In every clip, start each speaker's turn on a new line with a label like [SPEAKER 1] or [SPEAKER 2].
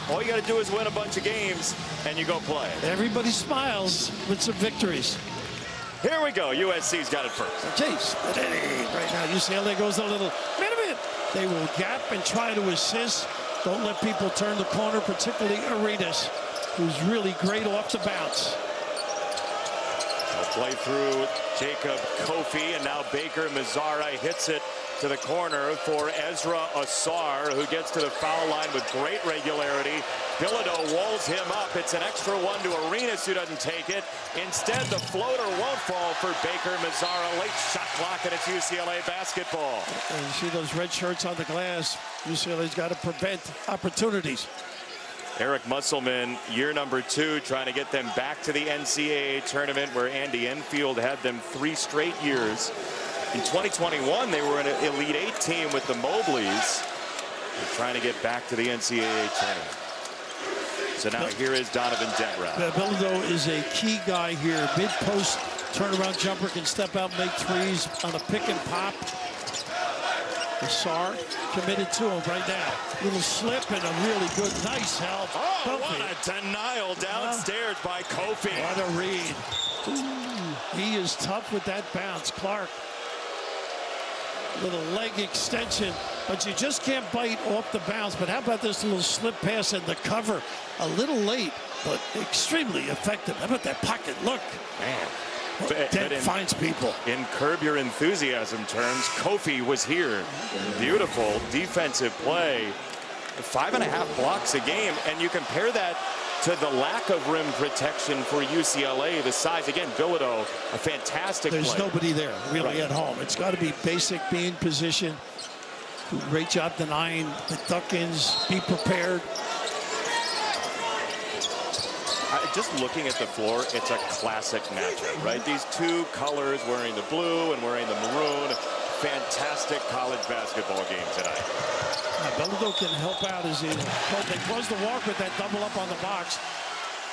[SPEAKER 1] All you got to do is win a bunch of games, and you go play.
[SPEAKER 2] Everybody smiles with some victories.
[SPEAKER 1] Here we go. USC's got it first.
[SPEAKER 2] Chase. Right now, UCLA goes a little. Wait a minute. They will gap and try to assist. Don't let people turn the corner, particularly Arenas, who's really great off the bounce.
[SPEAKER 1] They'll play through Jacob Kofi, and now Baker Mazzara hits it to the corner for Ezra Asar, who gets to the foul line with great regularity. Bilodeau walls him up. It's an extra one to Arenas, who doesn't take it. Instead, the floater won't fall for Baker Mazzara. Late shot clock, and it's UCLA basketball.
[SPEAKER 2] And you see those red shirts on the glass. UCLA's got to prevent opportunities.
[SPEAKER 1] Eric Musselman, year number 2, trying to get them back to the NCAA tournament, where Andy Enfield had them 3 straight years. In 2021, they were an Elite 8 team with the Mobleys. They're trying to get back to the NCAA tournament. So now here is Donovan Dentra.
[SPEAKER 2] Bilodeau is a key guy here. Mid-post turnaround jumper, can step out and make threes on a pick and pop. Asar committed to him right now. Little slip and a really good, nice help.
[SPEAKER 1] Oh,
[SPEAKER 2] Kofi.
[SPEAKER 1] what a denial downstairs by Kofi.
[SPEAKER 2] What a read. Ooh, he is tough with that bounce. Clark. Little leg extension, but you just can't bite off the bounce. But how about this little slip pass and the cover? A little late, but extremely effective. How about that pocket look?
[SPEAKER 1] Man.
[SPEAKER 2] That finds people.
[SPEAKER 1] In Curb Your Enthusiasm terms, Kofi was here. Beautiful defensive play. 5.5 blocks a game, and you compare that to the lack of rim protection for UCLA. The size, again, Bilodeau, a fantastic
[SPEAKER 2] There's
[SPEAKER 1] play.
[SPEAKER 2] nobody there really at home. It's got to be basic, be in position. Do a great job denying the duck-ins. Be prepared.
[SPEAKER 1] Just looking at the floor, it's a classic matchup, right? These two colors, wearing the blue and wearing the maroon. Fantastic college basketball game tonight.
[SPEAKER 2] Bilodeau can help out as he close the walk with that double up on the box.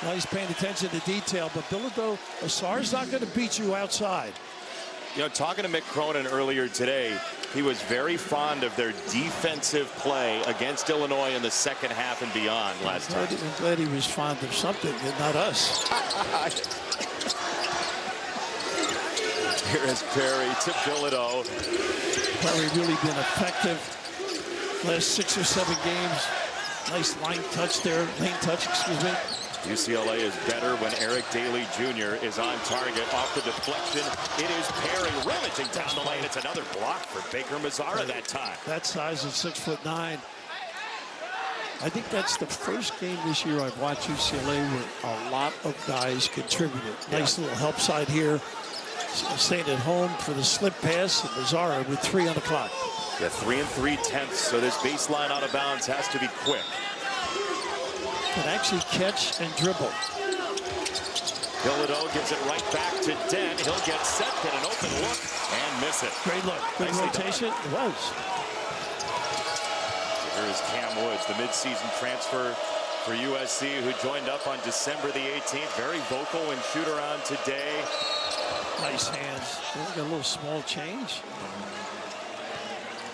[SPEAKER 2] Nice paying attention to detail, but Bilodeau, Asar's not going to beat you outside.
[SPEAKER 1] You know, talking to Mick Cronin earlier today, he was very fond of their defensive play against Illinois in the second half and beyond last time.
[SPEAKER 2] I'm glad he was fond of something, and not us.
[SPEAKER 1] Here is Perry to Bilodeau.
[SPEAKER 2] Perry really been effective last 6 or 7 games. Nice lane touch, excuse me.
[SPEAKER 1] UCLA is better when Eric Daly Jr. is on target. Off the deflection, it is Perry rummaging down the lane. It's another block for Baker Mazzara that time.
[SPEAKER 2] That size is 6'9". I think that's the first game this year I've watched UCLA where a lot of guys contributed. Nice little help side here. Staying at home for the slip pass, and Mazzara with 3 on the clock.
[SPEAKER 1] Yeah, 3 3/10, so this baseline out of bounds has to be quick.
[SPEAKER 2] Can actually catch and dribble.
[SPEAKER 1] Bilodeau gives it right back to Dent. He'll get set, get an open look, and miss it.
[SPEAKER 2] Great look, good rotation. It was.
[SPEAKER 1] So here is Cam Woods, the midseason transfer for USC, who joined up on December the 18th. Very vocal and shoot around today.
[SPEAKER 2] Nice hands. Got a little small change.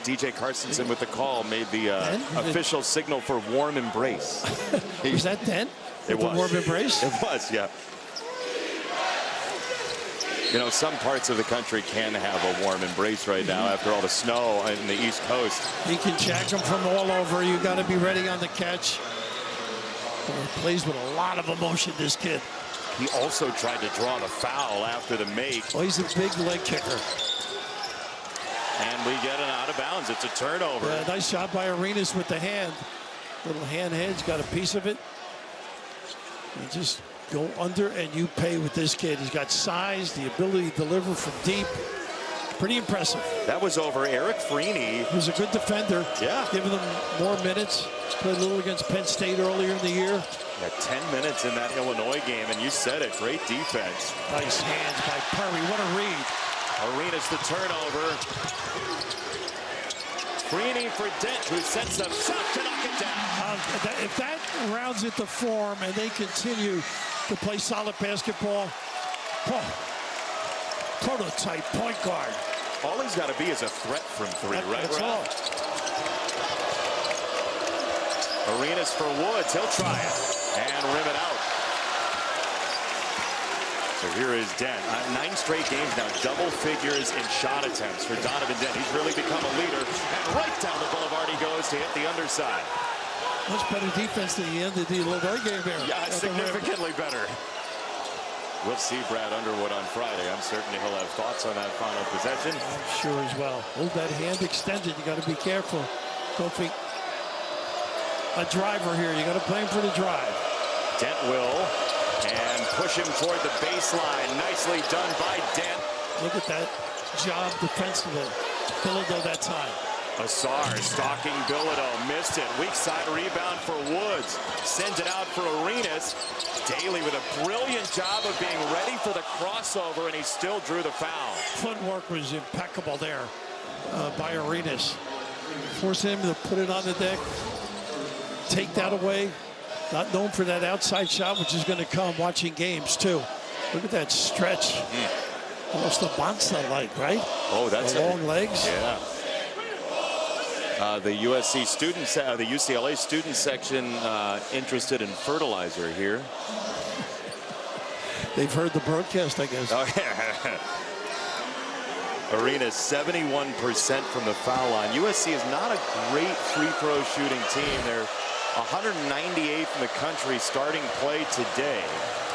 [SPEAKER 1] DJ Carstensen with the call made the official signal for warm embrace.
[SPEAKER 2] Was that Dent?
[SPEAKER 1] It was.
[SPEAKER 2] The warm embrace?
[SPEAKER 1] It was, yeah. You know, some parts of the country can have a warm embrace right now after all the snow on the East Coast.
[SPEAKER 2] He can jack them from all over. You got to be ready on the catch. He plays with a lot of emotion, this kid.
[SPEAKER 1] He also tried to draw the foul after the make.
[SPEAKER 2] Oh, he's a big leg kicker.
[SPEAKER 1] And we get an out of bounds. It's a turnover.
[SPEAKER 2] Yeah, nice job by Arenas with the hand. Little hand hedge, got a piece of it. You just go under and you pay with this kid. He's got size, the ability to deliver from deep. Pretty impressive.
[SPEAKER 1] That was over Eric Freeney.
[SPEAKER 2] He was a good defender.
[SPEAKER 1] Yeah.
[SPEAKER 2] Giving them more minutes. Played a little against Penn State earlier in the year.
[SPEAKER 1] Yeah, 10 minutes in that Illinois game, and you said it, great defense.
[SPEAKER 2] Nice hands by Perry. What a read.
[SPEAKER 1] Arenas the turnover. Freeney for Dent, who sets up shot to knock it down.
[SPEAKER 2] If that rounds into form and they continue to play solid basketball, prototype point guard.
[SPEAKER 1] All he's got to be is a threat from 3, right?
[SPEAKER 2] That's all.
[SPEAKER 1] Arenas for Woods. He'll try it and rim it out. So here is Dent. 9 straight games now, double figures in shot attempts for Donovan Dent. He's really become a leader. And right down the boulevard he goes to hit the underside.
[SPEAKER 2] Much better defense than the end of the Illinois game here.
[SPEAKER 1] Yeah, significantly better. We'll see Brad Underwood on Friday. I'm certain he'll have thoughts on that final possession.
[SPEAKER 2] I'm sure as well. Hold that hand extended. You got to be careful. Kofi. A driver here. You got to play him for the drive.
[SPEAKER 1] Dent will. And push him toward the baseline. Nicely done by Dent.
[SPEAKER 2] Look at that job defensively. Bilodeau that time.
[SPEAKER 1] Asar stalking Bilodeau. Missed it. Weak side rebound for Woods. Sends it out for Arenas. Daly with a brilliant job of being ready for the crossover, and he still drew the foul.
[SPEAKER 2] Footwork was impeccable there by Arenas. Forcing him to put it on the deck. Take that away. Not known for that outside shot, which is going to come watching games, too. Look at that stretch. Almost a Bonsa-like, right?
[SPEAKER 1] Oh, that's
[SPEAKER 2] long legs.
[SPEAKER 1] Yeah. The USC students, the UCLA student section interested in fertilizer here.
[SPEAKER 2] They've heard the broadcast, I guess.
[SPEAKER 1] Oh, yeah. Arenas 71% from the foul line. USC is not a great free throw shooting team. They're 198th in the country starting play today.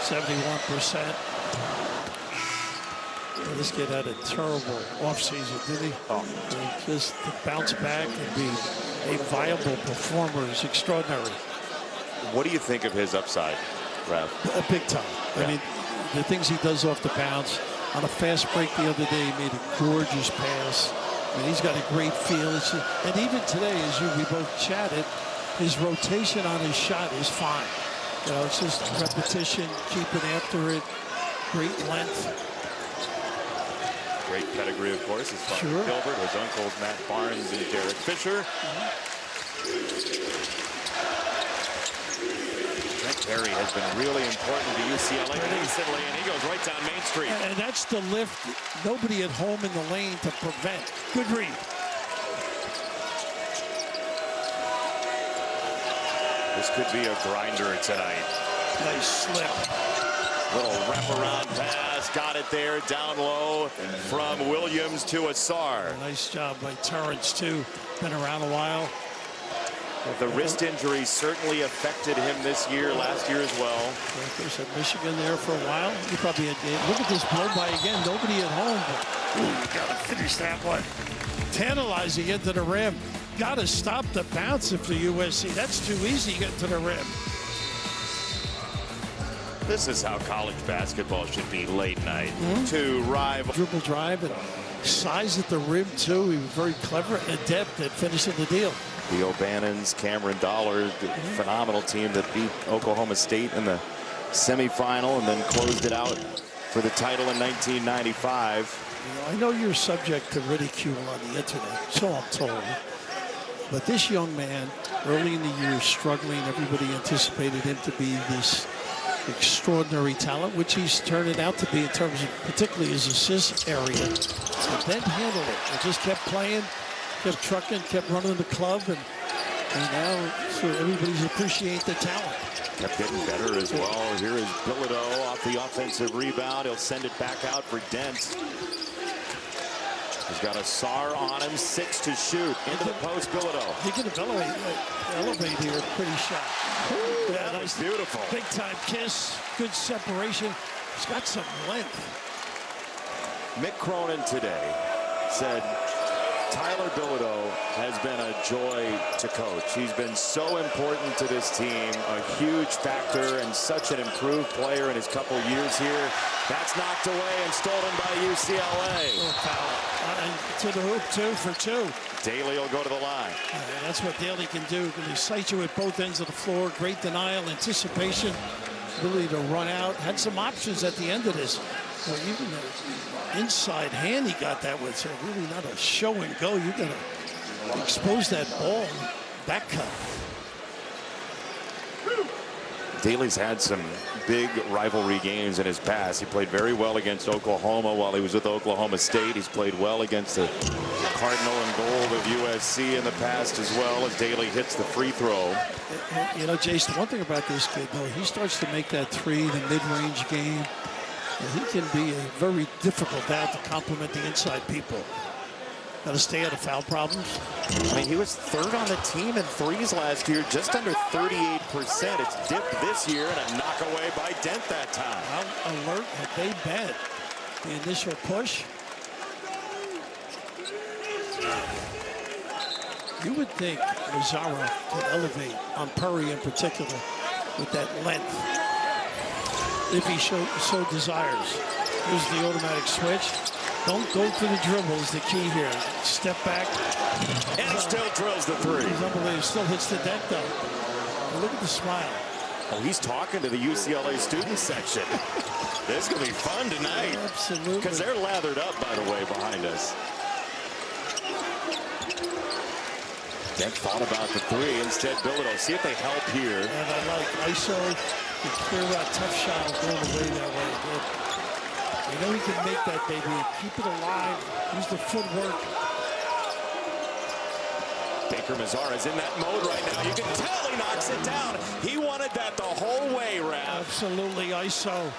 [SPEAKER 2] 71%. Well, this kid had a terrible offseason, didn't he?
[SPEAKER 1] Oh.
[SPEAKER 2] Just to bounce back and be a viable performer is extraordinary.
[SPEAKER 1] What do you think of his upside, Rav?
[SPEAKER 2] Big time.
[SPEAKER 1] Yeah.
[SPEAKER 2] I mean, the things he does off the bounce. On a fast break the other day, he made a gorgeous pass. I mean, he's got a great feel. And even today, as we both chatted, his rotation on his shot is fine. You know, it's just repetition, keeping after it, great length.
[SPEAKER 1] Great pedigree, of course. His father,
[SPEAKER 2] Sure.
[SPEAKER 1] Gilbert, his uncles, Matt Barnes and Derek Fisher. Trent Berry has been really important to UCLA recently, and he goes right down Main Street.
[SPEAKER 2] And that's the lift. Nobody at home in the lane to prevent. Good read.
[SPEAKER 1] This could be a grinder tonight.
[SPEAKER 2] Nice slip.
[SPEAKER 1] Little wraparound pass, got it there, down low from Williams to Asar.
[SPEAKER 2] Nice job by Terrence, too. Been around a while.
[SPEAKER 1] The wrist injury certainly affected him this year, last year as well.
[SPEAKER 2] There's at Michigan there for a while. You probably had game. Look at this blow by again. Nobody at home. But, ooh, gotta finish that one. Tantalizing into the rim. Gotta stop the bounce if the USC. That's too easy to get to the rim.
[SPEAKER 1] This is how college basketball should be late night. To rival.
[SPEAKER 2] Dribble drive and size at the rim, too. He was very clever and adept at finishing the deal.
[SPEAKER 1] The O'Bannons, Cameron Dollar, phenomenal team that beat Oklahoma State in the semifinal and then closed it out for the title in 1995.
[SPEAKER 2] You know, I know you're subject to ridicule on the internet, so I'm told. But this young man, early in the year, struggling, everybody anticipated him to be this extraordinary talent, which he's turned it out to be in terms of particularly his assist area. But then handled it and just kept playing, kept trucking, kept running the club, and now so everybody's appreciate the talent.
[SPEAKER 1] Kept getting better as well. Here is Bilodeau off the offensive rebound. He'll send it back out for Dent. He's got Asar on him, 6 to shoot. Into the post, Bilodeau.
[SPEAKER 2] He can elevate here, pretty shot.
[SPEAKER 1] Ooh, that was beautiful.
[SPEAKER 2] Big time kiss, good separation. He's got some length.
[SPEAKER 1] Mick Cronin today said Tyler Bilodeau has been a joy to coach. He's been so important to this team, a huge factor and such an improved player in his couple years here. That's knocked away and stolen by UCLA.
[SPEAKER 2] And to the hoop, 2 for 2.
[SPEAKER 1] Daly will go to the line.
[SPEAKER 2] That's what Daly can do. Can excite you at both ends of the floor. Great denial, anticipation, ability to run out. Had some options at the end of this. Well, even the inside hand he got that with. So really not a show and go. You're going to expose that ball. Back cut.
[SPEAKER 1] Daly's had some big rivalry games in his past. He played very well against Oklahoma while he was with Oklahoma State. He's played well against the cardinal and gold of USC in the past as well, as Daly hits the free throw.
[SPEAKER 2] You know, Jason, one thing about this kid, though, he starts to make that three, the mid-range game. And he can be a very difficult out to complement the inside people. Got to stay out of foul problems.
[SPEAKER 1] I mean, he was third on the team in threes last year, just under 38%. It's dipped this year, and a knockaway by Dent that time.
[SPEAKER 2] How alert had they been? The initial push. You would think Mazzara could elevate on Perry in particular with that length, if he so desires. Here's the automatic switch. Don't go for the dribble is the key here. Step back.
[SPEAKER 1] And still drills the three.
[SPEAKER 2] He's unbelievable. Still hits the deck, though. But look at the smile.
[SPEAKER 1] Oh, he's talking to the UCLA student section. This is going to be fun tonight.
[SPEAKER 2] Absolutely.
[SPEAKER 1] Because they're lathered up, by the way, behind us. Dent thought about the three. Instead, Bilodeau. See if they help here.
[SPEAKER 2] And I like ISO. You clear that tough shot going away that way. Good. You know he can make that, baby. Keep it alive. Use the footwork.
[SPEAKER 1] Baker Mazzara's in that mode right now. You can tell he knocks it down. He wanted that the whole way, Ralph.
[SPEAKER 2] Absolutely, ISO.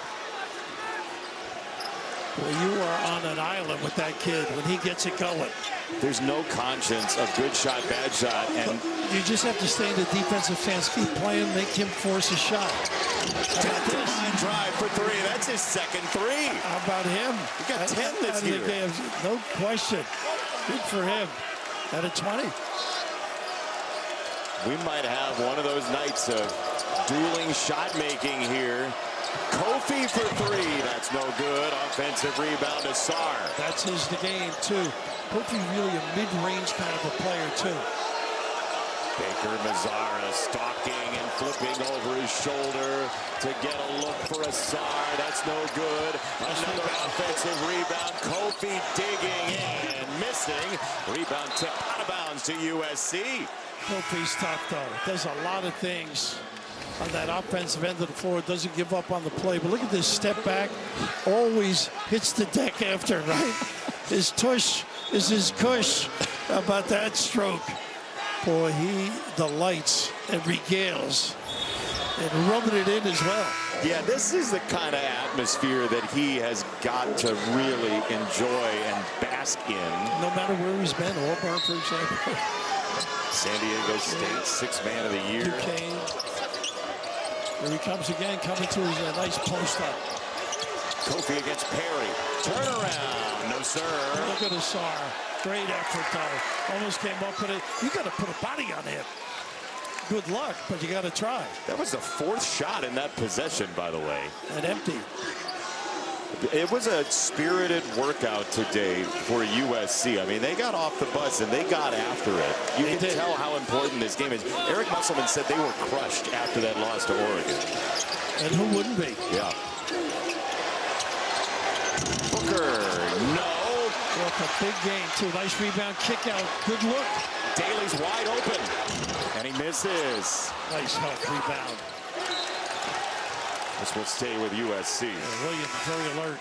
[SPEAKER 2] Well, you are on an island with that kid when he gets it going.
[SPEAKER 1] There's no conscience of good shot, bad shot. And
[SPEAKER 2] you just have to stay in the defensive stance. Keep playing, make him force a shot.
[SPEAKER 1] Line drive for three. That's his second three.
[SPEAKER 2] How about him?
[SPEAKER 1] He got 10 this year.
[SPEAKER 2] No question. Good for him. At a 20.
[SPEAKER 1] We might have one of those nights of dueling shot making here. Kofi for three. That's no good. Offensive rebound to Sarr.
[SPEAKER 2] That's his game, too. Kofi really a mid-range kind of a player, too.
[SPEAKER 1] Baker Mazzara stalking and flipping over his shoulder to get a look for a Sarr. That's no good. Another offensive rebound. Kofi digging in, missing. Rebound tip out of bounds to USC.
[SPEAKER 2] Kofi's tough, though. Does a lot of things on that offensive end of the floor. Doesn't give up on the play. But look at this step back. Always hits the deck after, right? His tush is his cush. How about that stroke? Boy, he delights and regales and rubbing it in as well.
[SPEAKER 1] Yeah, this is the kind of atmosphere that he has got to really enjoy and bask in.
[SPEAKER 2] No matter where he's been, Auburn, for example.
[SPEAKER 1] San Diego State, sixth man of the year.
[SPEAKER 2] Duquesne. Here he comes again, coming to his nice post-up.
[SPEAKER 1] Kofi against Perry. Turnaround. No, sir.
[SPEAKER 2] Look at Sarr. Great effort, though. Almost came up with it. You got to put a body on him. Good luck, but you got to try.
[SPEAKER 1] That was the fourth shot in that possession, by the way.
[SPEAKER 2] And empty.
[SPEAKER 1] It was a spirited workout today for USC. I mean, they got off the bus and they got after it. You can tell how important this game is. Eric Musselman said they were crushed after that loss to Oregon.
[SPEAKER 2] And who wouldn't be?
[SPEAKER 1] Yeah. Booker, no.
[SPEAKER 2] Well, a big game, too. Nice rebound, kick out. Good look.
[SPEAKER 1] Daly's wide open. And he misses.
[SPEAKER 2] Nice help rebound.
[SPEAKER 1] This will stay with USC.
[SPEAKER 2] Williams very alert.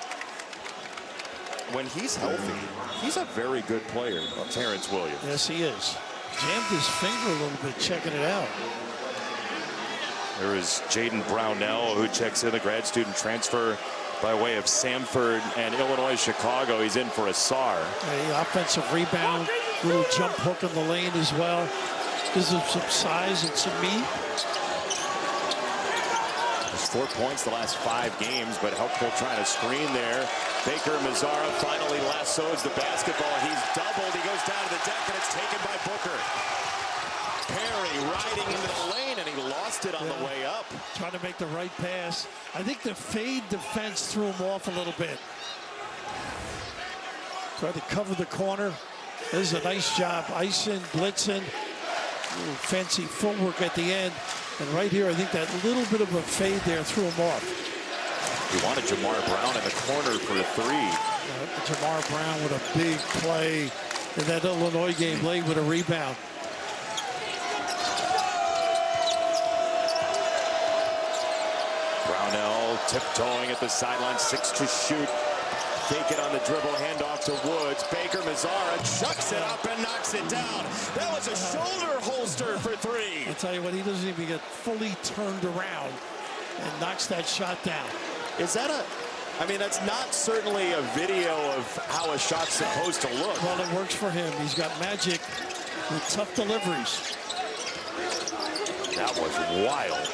[SPEAKER 1] When he's healthy, he's a very good player, Terrence Williams.
[SPEAKER 2] Yes, he is. Jammed his finger a little bit, checking it out.
[SPEAKER 1] There is Jaden Brownell, who checks in, the grad student transfer by way of Samford and Illinois Chicago. He's in for a Sarr.
[SPEAKER 2] A offensive rebound, little jump hook in the lane as well. Gives him some size and some meat.
[SPEAKER 1] 4 points the last 5 games, but helpful trying to screen there. Baker Mazzara finally lassos the basketball. He's doubled. He goes down to the deck, and it's taken by Booker. Perry riding into the lane, and he lost it on the way up.
[SPEAKER 2] Trying to make the right pass. I think the fade defense threw him off a little bit. Tried to cover the corner. This is a nice job. Icing, blitzing. Little fancy footwork at the end. And right here, I think that little bit of a fade there threw him off.
[SPEAKER 1] He wanted Jamar Brown in the corner for a three.
[SPEAKER 2] Jamar Brown with a big play in that Illinois game, late with a rebound.
[SPEAKER 1] Brownell tiptoeing at the sideline, 6 to shoot. fake it on the dribble, handoff to Woods. Baker Mazzara chucks it up and knocks it down. That was a shoulder holster for three.
[SPEAKER 2] I'll tell you what, he doesn't even get fully turned around and knocks that shot down.
[SPEAKER 1] Is that I mean, that's not certainly a video of how a shot's supposed to look.
[SPEAKER 2] Well, it works for him. He's got magic with tough deliveries.
[SPEAKER 1] That was wild.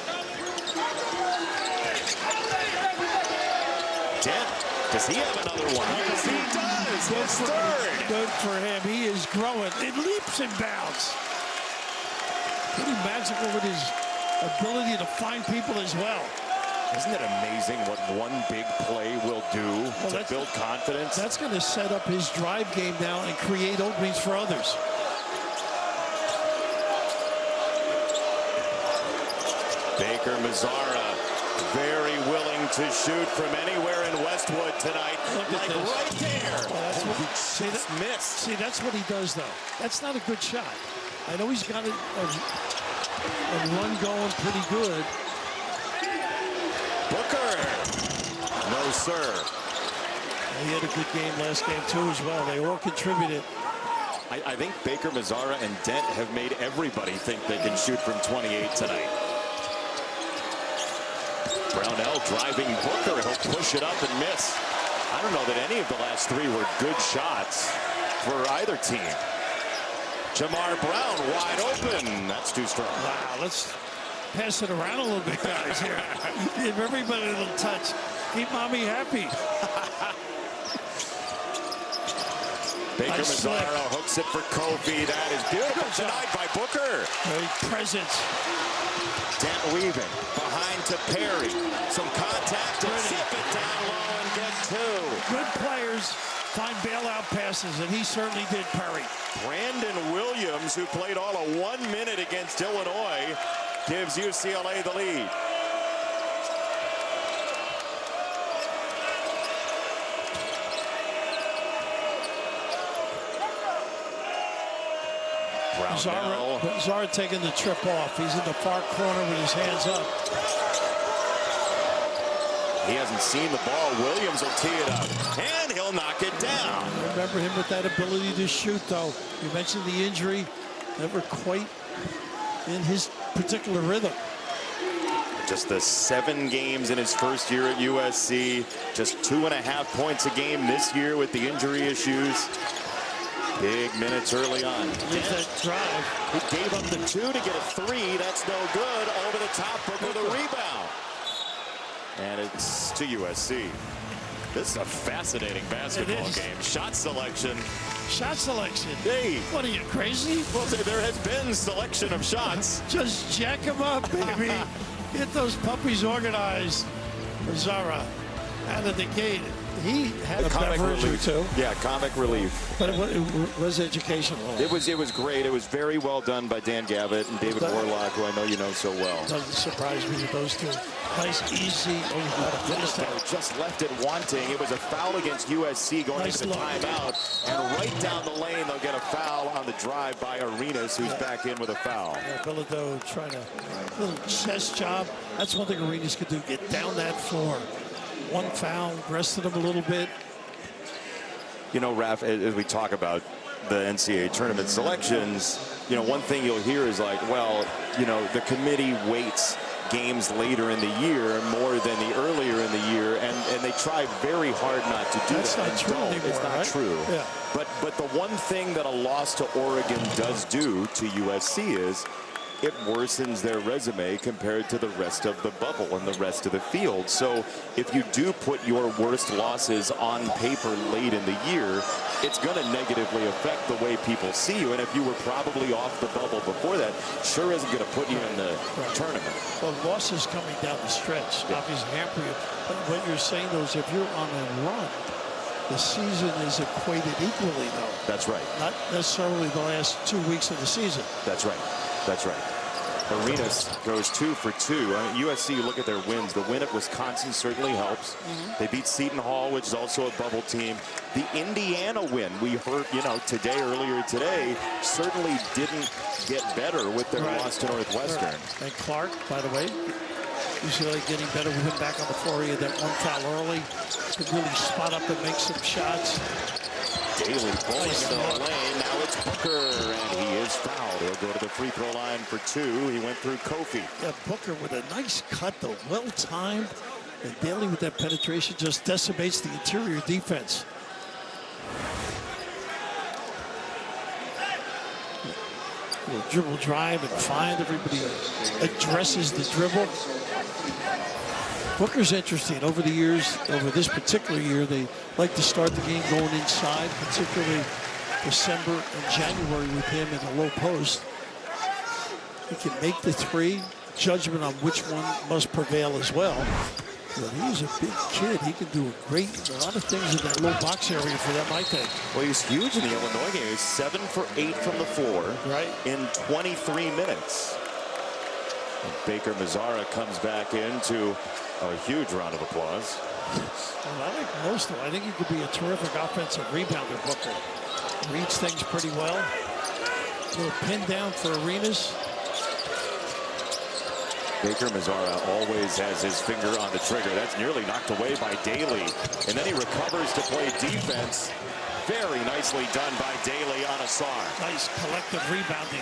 [SPEAKER 1] Dent, does he have another one? Yes, he does. His third.
[SPEAKER 2] Good for him. He is growing. It leaps and bounds. Pretty magical with his ability to find people as well.
[SPEAKER 1] Isn't it amazing what one big play will do to build confidence?
[SPEAKER 2] That's going to set up his drive game now and create openings for others.
[SPEAKER 1] Baker Mazzara, very willing to shoot from anywhere in Westwood tonight.
[SPEAKER 2] Look at this.
[SPEAKER 1] Right there.
[SPEAKER 2] Well, that's what he
[SPEAKER 1] missed.
[SPEAKER 2] See, that's what he does, though. That's not a good shot. I know he's got a run going pretty good.
[SPEAKER 1] Booker. No, sir.
[SPEAKER 2] He had a good game last game, too, as well. They all contributed.
[SPEAKER 1] I think Baker Mazzara and Dent have made everybody think they can shoot from 28 tonight. Brownell driving Booker. He'll push it up and miss. I don't know that any of the last three were good shots for either team. Jamar Brown wide open. That's too strong.
[SPEAKER 2] Wow, let's pass it around a little bit, guys, here. Give everybody a little touch. Keep mommy happy.
[SPEAKER 1] Baker Mazzara hooks it for Kofi. That is beautiful tonight by Booker.
[SPEAKER 2] Great presence.
[SPEAKER 1] Dent weaving behind to Perry. Some contact to zip it down low and get two.
[SPEAKER 2] Good players find bailout passes, and he certainly did, Perry.
[SPEAKER 1] Brandon Williams, who played all of 1 minute against Illinois, gives UCLA the lead.
[SPEAKER 2] Zara taking the trip off. He's in the far corner with his hands up.
[SPEAKER 1] He hasn't seen the ball. Williams will tee it up, and he'll knock it down.
[SPEAKER 2] Remember him with that ability to shoot, though. You mentioned the injury. Never quite in his particular rhythm.
[SPEAKER 1] Just the 7 games in his first year at USC. Just 2.5 points a game this year with the injury issues. Big minutes early on.
[SPEAKER 2] There's that drive.
[SPEAKER 1] He gave up the 2 to get a 3. That's no good. Over the top, Booker with a rebound. And it's to USC. This is a fascinating basketball game. Shot selection.
[SPEAKER 2] Shot selection.
[SPEAKER 1] Hey.
[SPEAKER 2] What are you, crazy?
[SPEAKER 1] Well, there has been selection of shots.
[SPEAKER 2] Just jack them up, baby. Get those puppies organized. Mazzara out of the gate. He had a beverage or two.
[SPEAKER 1] Yeah, comic relief.
[SPEAKER 2] But it was educational.
[SPEAKER 1] It was great. It was very well done by Dan Gavitt and David Warlock, who I know you know so well.
[SPEAKER 2] Doesn't surprise me with those two. Nice, easy.
[SPEAKER 1] Just left it wanting. It was a foul against USC going into the timeout. And right down the lane, they'll get a foul on the drive by Arenas, who's back in with a foul.
[SPEAKER 2] Yeah, Bilodeau trying a little chest job. That's one thing Arenas could do, get down that floor. One foul, rested him a little bit.
[SPEAKER 1] You know, Raph, as we talk about the NCAA tournament selections, you know, one thing you'll hear is like, well, you know, the committee waits games later in the year more than the earlier in the year, and they try very hard not to do
[SPEAKER 2] that.
[SPEAKER 1] That's not true anymore, it's not true.
[SPEAKER 2] Yeah.
[SPEAKER 1] But the one thing that a loss to Oregon does do to USC is it worsens their resume compared to the rest of the bubble and the rest of the field. So if you do put your worst losses on paper late in the year, it's going to negatively affect the way people see you. And if you were probably off the bubble before that, sure isn't going to put you in the tournament.
[SPEAKER 2] Well, losses coming down the stretch obviously hamper you. But what you're saying, though, is if you're on a run, the season is equated equally, though.
[SPEAKER 1] That's right.
[SPEAKER 2] Not necessarily the last 2 weeks of the season.
[SPEAKER 1] That's right. That's right. Arenas goes 2 for 2. USC, look at their wins. The win at Wisconsin certainly helps. They beat Seton Hall, which is also a bubble team. The Indiana win, we heard, you know, earlier today, certainly didn't get better with their loss to Northwestern.
[SPEAKER 2] And Clark, by the way, UCLA getting better with him back on the floor. He had that one foul early. Could really spot up and make some shots.
[SPEAKER 1] Daly bowling into the lane. Now it's Booker, and he is fouled. He'll go to the free throw line for 2. He went through Kofi.
[SPEAKER 2] Yeah, Booker with a nice cut, though, well-timed. And Daly with that penetration just decimates the interior defense. Little dribble drive and find. Everybody addresses the dribble. Booker's interesting. Over the years, over this particular year, they like to start the game going inside, particularly December and January with him in the low post. He can make the three. Judgment on which one must prevail as well. But he's a big kid. He can do a lot of things in that low box area for them, I think.
[SPEAKER 1] Well, he was huge in the Illinois game. He was 7 for 8 from the floor in 23 minutes. And Baker Mazzara comes back into a huge round of applause.
[SPEAKER 2] Well, I think most of it. I think he could be a terrific offensive rebounder, Booker. Reads things pretty well. A little pin down for Arenas.
[SPEAKER 1] Baker Mazzara always has his finger on the trigger. That's nearly knocked away by Daly. And then he recovers to play defense. Very nicely done by Daly on Asar.
[SPEAKER 2] Nice collective rebounding.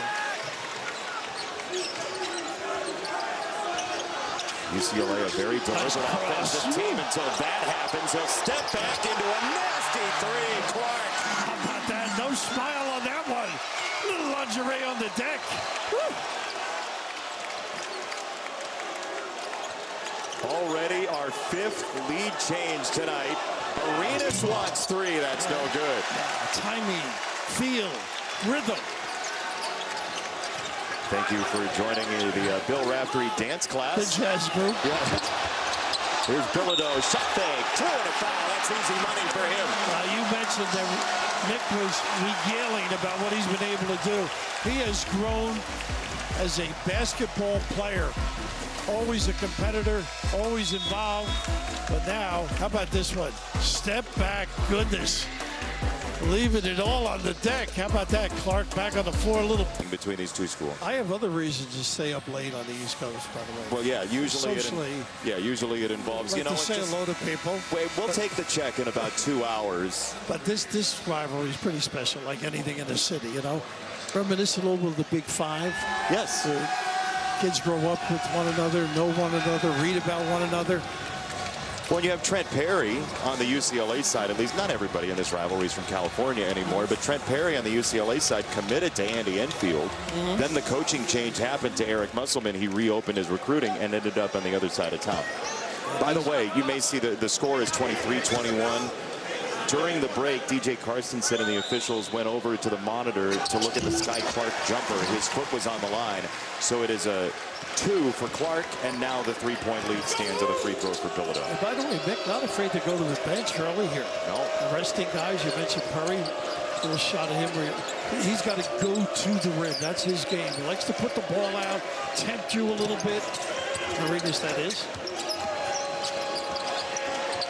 [SPEAKER 1] UCLA, a very deliberate offensive team until that happens. He'll step back into a nasty three. Clark.
[SPEAKER 2] How about that? No smile on that one. Little lingerie on the deck. Woo.
[SPEAKER 1] Already our 5th lead change tonight. Arenas wants 3. That's no good.
[SPEAKER 2] Timing, feel, rhythm.
[SPEAKER 1] Thank you for joining the Bill Raftery dance class.
[SPEAKER 2] The jazz group.
[SPEAKER 1] Yeah. Here's Bilodeau, shot fake, 2 and a foul. That's easy money for him.
[SPEAKER 2] You mentioned that Nick was regaling about what he's been able to do. He has grown as a basketball player. Always a competitor, always involved. But now, how about this one? Step back, goodness. Leaving it all on the deck. How about that? Clark back on the floor a little.
[SPEAKER 1] Between these two schools.
[SPEAKER 2] I have other reasons to stay up late on the East Coast, by the way.
[SPEAKER 1] Well, yeah, usually
[SPEAKER 2] socially,
[SPEAKER 1] it involves,
[SPEAKER 2] like to say hello to people.
[SPEAKER 1] Wait, we'll take the check in about 2 hours.
[SPEAKER 2] But this rivalry is pretty special, like anything in the city, you know. Reminiscent a little of the Big Five.
[SPEAKER 1] Yes.
[SPEAKER 2] Kids grow up with one another, know one another, read about one another.
[SPEAKER 1] When you have Trent Perry on the UCLA side, at least not everybody in this rivalry is from California anymore, but Trent Perry on the UCLA side committed to Andy Enfield. Then the coaching change happened to Eric Musselman. He reopened his recruiting and ended up on the other side of town. By the way, you may see the score is 23-21. During the break, DJ Carson said and the officials went over to the monitor to look at the Sky Clark jumper. His foot was on the line. So it is a 2 for Clark, and now the 3-point lead stands at the free throws for Bilodeau.
[SPEAKER 2] And by the way, Mick not afraid to go to the bench early here.
[SPEAKER 1] No.
[SPEAKER 2] Resting guys, you mentioned Perry. A little shot at him where he's got to go to the rim. That's his game. He likes to put the ball out, tempt you a little bit. Arenas, that is.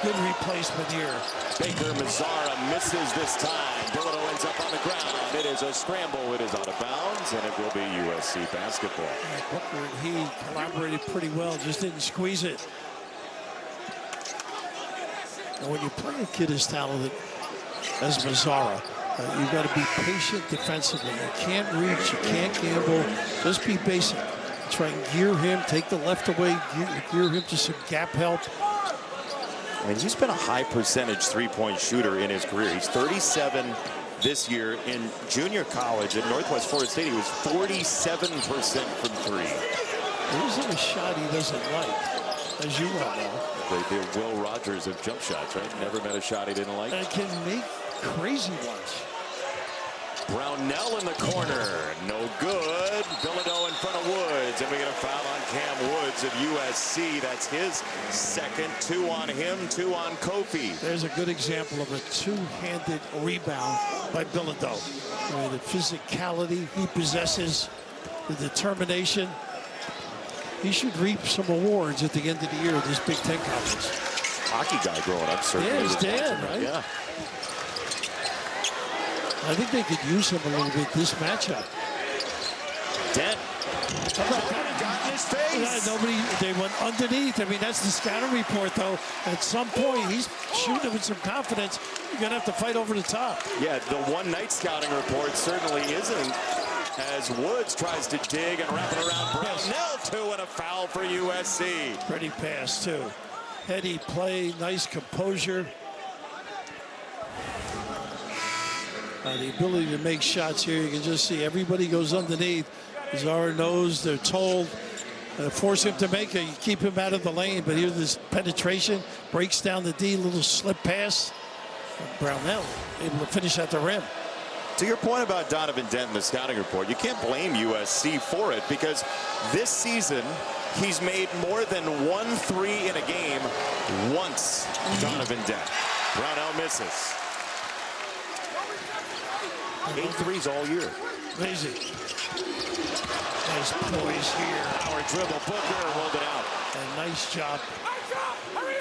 [SPEAKER 2] Good replacement here.
[SPEAKER 1] Baker Mazzara misses this time. Bilodeau ends up on the ground. It is a scramble. It is out of bounds, and it will be USC basketball.
[SPEAKER 2] Booker and he collaborated pretty well, just didn't squeeze it. And when you play a kid as talented as Mazzara, you've got to be patient defensively. You can't reach, you can't gamble. Just be basic. Try and gear him, take the left away, gear him to some gap help.
[SPEAKER 1] I mean, he's been a high percentage three-point shooter in his career. He's 37 this year. In junior college at Northwest Florida State, he was 47% from 3.
[SPEAKER 2] There isn't a shot he doesn't like, as you well know.
[SPEAKER 1] The Will Rogers of jump shots, right? Never met a shot he didn't like.
[SPEAKER 2] And can make crazy ones.
[SPEAKER 1] Brownell in the corner, no good. Bilodeau in front of Woods, and we get a foul on Cam Woods of USC. That's his second. 2 on him, 2 on Kofi.
[SPEAKER 2] There's a good example of a two-handed rebound by Bilodeau. The physicality he possesses, the determination. He should reap some awards at the end of the year at this Big Ten conference.
[SPEAKER 1] Hockey guy growing up, certainly.
[SPEAKER 2] Yeah, his dad, right?
[SPEAKER 1] Yeah.
[SPEAKER 2] I think they could use him a little bit this matchup.
[SPEAKER 1] Dent. Gotten his his face.
[SPEAKER 2] Nobody, they went underneath. I mean, that's the scouting report, though. At some point, he's shooting with some confidence. You're going to have to fight over the top.
[SPEAKER 1] Yeah, the one-night scouting report certainly isn't, as Woods tries to dig and wrap it around Brownell, too, and a foul for USC.
[SPEAKER 2] Pretty pass, too. Heady play, nice composure. The ability to make shots here, you can just see everybody goes underneath. Zara knows, they're told, force him to make it, you keep him out of the lane, but here's this penetration, breaks down the D, little slip pass. And Brownell able to finish at the rim.
[SPEAKER 1] To your point about Donovan Dent in the scouting report, you can't blame USC for it, because this season he's made more than 1 3 in a game once. Donovan Dent. Brownell misses. 8 threes all year.
[SPEAKER 2] Amazing. Nice poise here.
[SPEAKER 1] Power dribble, Booker rolled it out.
[SPEAKER 2] And nice job.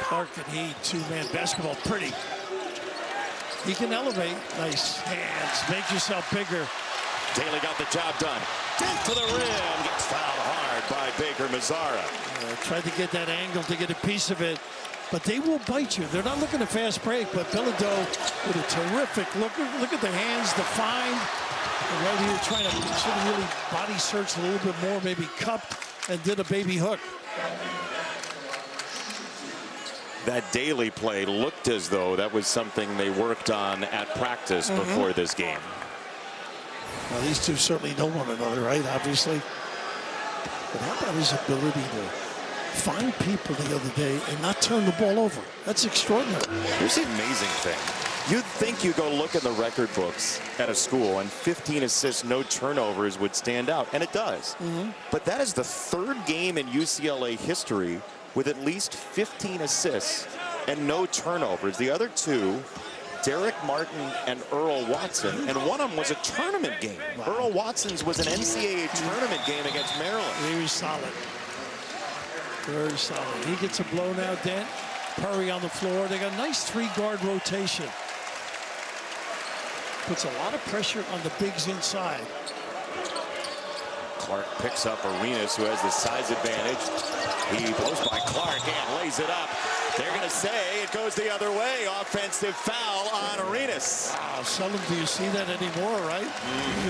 [SPEAKER 2] Clark and he, two-man basketball, pretty. He can elevate. Nice hands. Make yourself bigger.
[SPEAKER 1] Daly got the job done. Dent to the rim. Gets fouled hard by Baker Mazzara.
[SPEAKER 2] Tried to get that angle to get a piece of it. But they will bite you. They're not looking to fast break, but Bilodeau with a terrific look. Look at the hands, the find. And right here trying to sort of really body search a little bit more, maybe cupped and did a baby hook.
[SPEAKER 1] That Daly play looked as though that was something they worked on at practice before this game.
[SPEAKER 2] Well, these two certainly know one another, right? Obviously. But how about his ability to find people the other day and not turn the ball over? That's extraordinary.
[SPEAKER 1] Here's the amazing thing. You'd think you go look in the record books at a school and 15 assists, no turnovers would stand out, and it does. But that is the 3rd game in UCLA history with at least 15 assists and no turnovers. The other 2, Derek Martin and Earl Watson, and one of them was a tournament game. Wow. Earl Watson's was an NCAA tournament game against Maryland.
[SPEAKER 2] Very solid. Very solid. He gets a blow now, Dent. Curry on the floor. They got a nice 3-guard rotation. Puts a lot of pressure on the bigs inside.
[SPEAKER 1] Clark picks up Arenas, who has the size advantage. He blows by Clark and lays it up. They're going to say it goes the other way. Offensive foul on Arenas.
[SPEAKER 2] Wow, seldom do you see that anymore, right?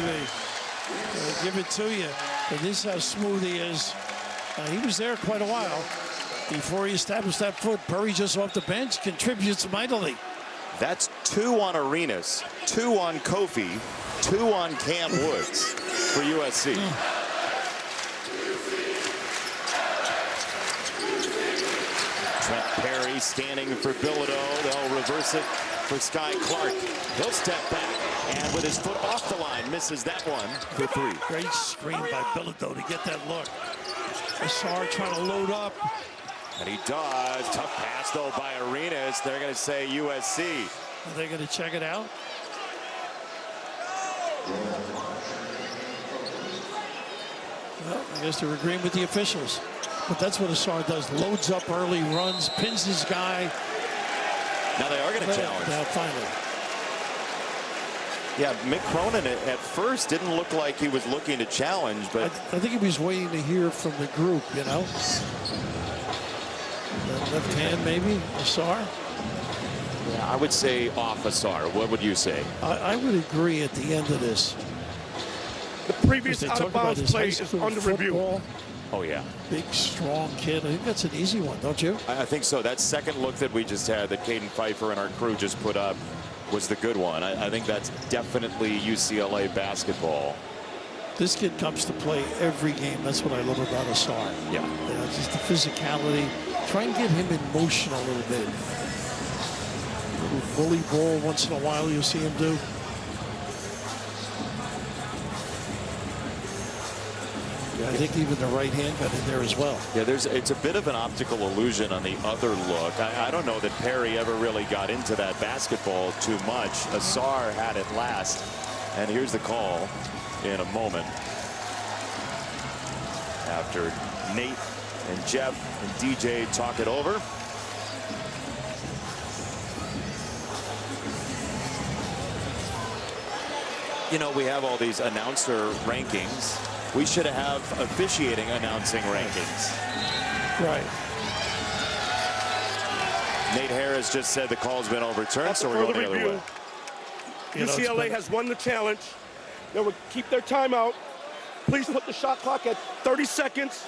[SPEAKER 2] They give it to you. But this is how smooth he is. He was there quite a while before he established that foot. Perry just off the bench contributes mightily.
[SPEAKER 1] That's 2 on Arenas, 2 on Kofi, 2 on Cam Woods for USC. Trent Perry standing for Bilodeau. They'll reverse it for Sky Clark. He'll step back and with his foot off the line misses that one for 3.
[SPEAKER 2] Great screen by Bilodeau to get that look. Assar trying to load up.
[SPEAKER 1] And he does. Tough pass, though, by Arenas. They're going to say USC.
[SPEAKER 2] Are they going to check it out? Well, I guess they're agreeing with the officials. But that's what Assar does. Loads up early, runs, pins his guy.
[SPEAKER 1] Now they are going to challenge.
[SPEAKER 2] Now, finally.
[SPEAKER 1] Yeah, Mick Cronin at first didn't look like he was looking to challenge, but
[SPEAKER 2] I think he was waiting to hear from the group, you know. Left hand, maybe, Assar?
[SPEAKER 1] Yeah, I would say off Assar. What would you say?
[SPEAKER 2] I would agree at the end of this.
[SPEAKER 3] The previous out-of-bounds play is under review.
[SPEAKER 1] Oh, yeah.
[SPEAKER 2] Big, strong kid. I think that's an easy one, don't you?
[SPEAKER 1] I think so. That second look that we just had, that Caden Pfeiffer and our crew just put up, was the good one. I think that's definitely UCLA basketball.
[SPEAKER 2] This kid comes to play every game. That's what I love about Assar.
[SPEAKER 1] Yeah.
[SPEAKER 2] You know, just the physicality. Try and get him in motion a little bit. A little bully ball once in a while you'll see him do. Yeah, I think even the right hand got in there as well.
[SPEAKER 1] Yeah, it's a bit of an optical illusion on the other look. I don't know that Perry ever really got into that basketball too much. Assar had it last. And here's the call in a moment. After Nate and Jeff and DJ talk it over. You know, we have all these announcer rankings. We should have officiating announcing rankings.
[SPEAKER 2] Right.
[SPEAKER 1] Nate Harris just said the call's been overturned, so we're going the other way.
[SPEAKER 3] UCLA has won the challenge. They will keep their timeout. Please put the shot clock at 30 seconds.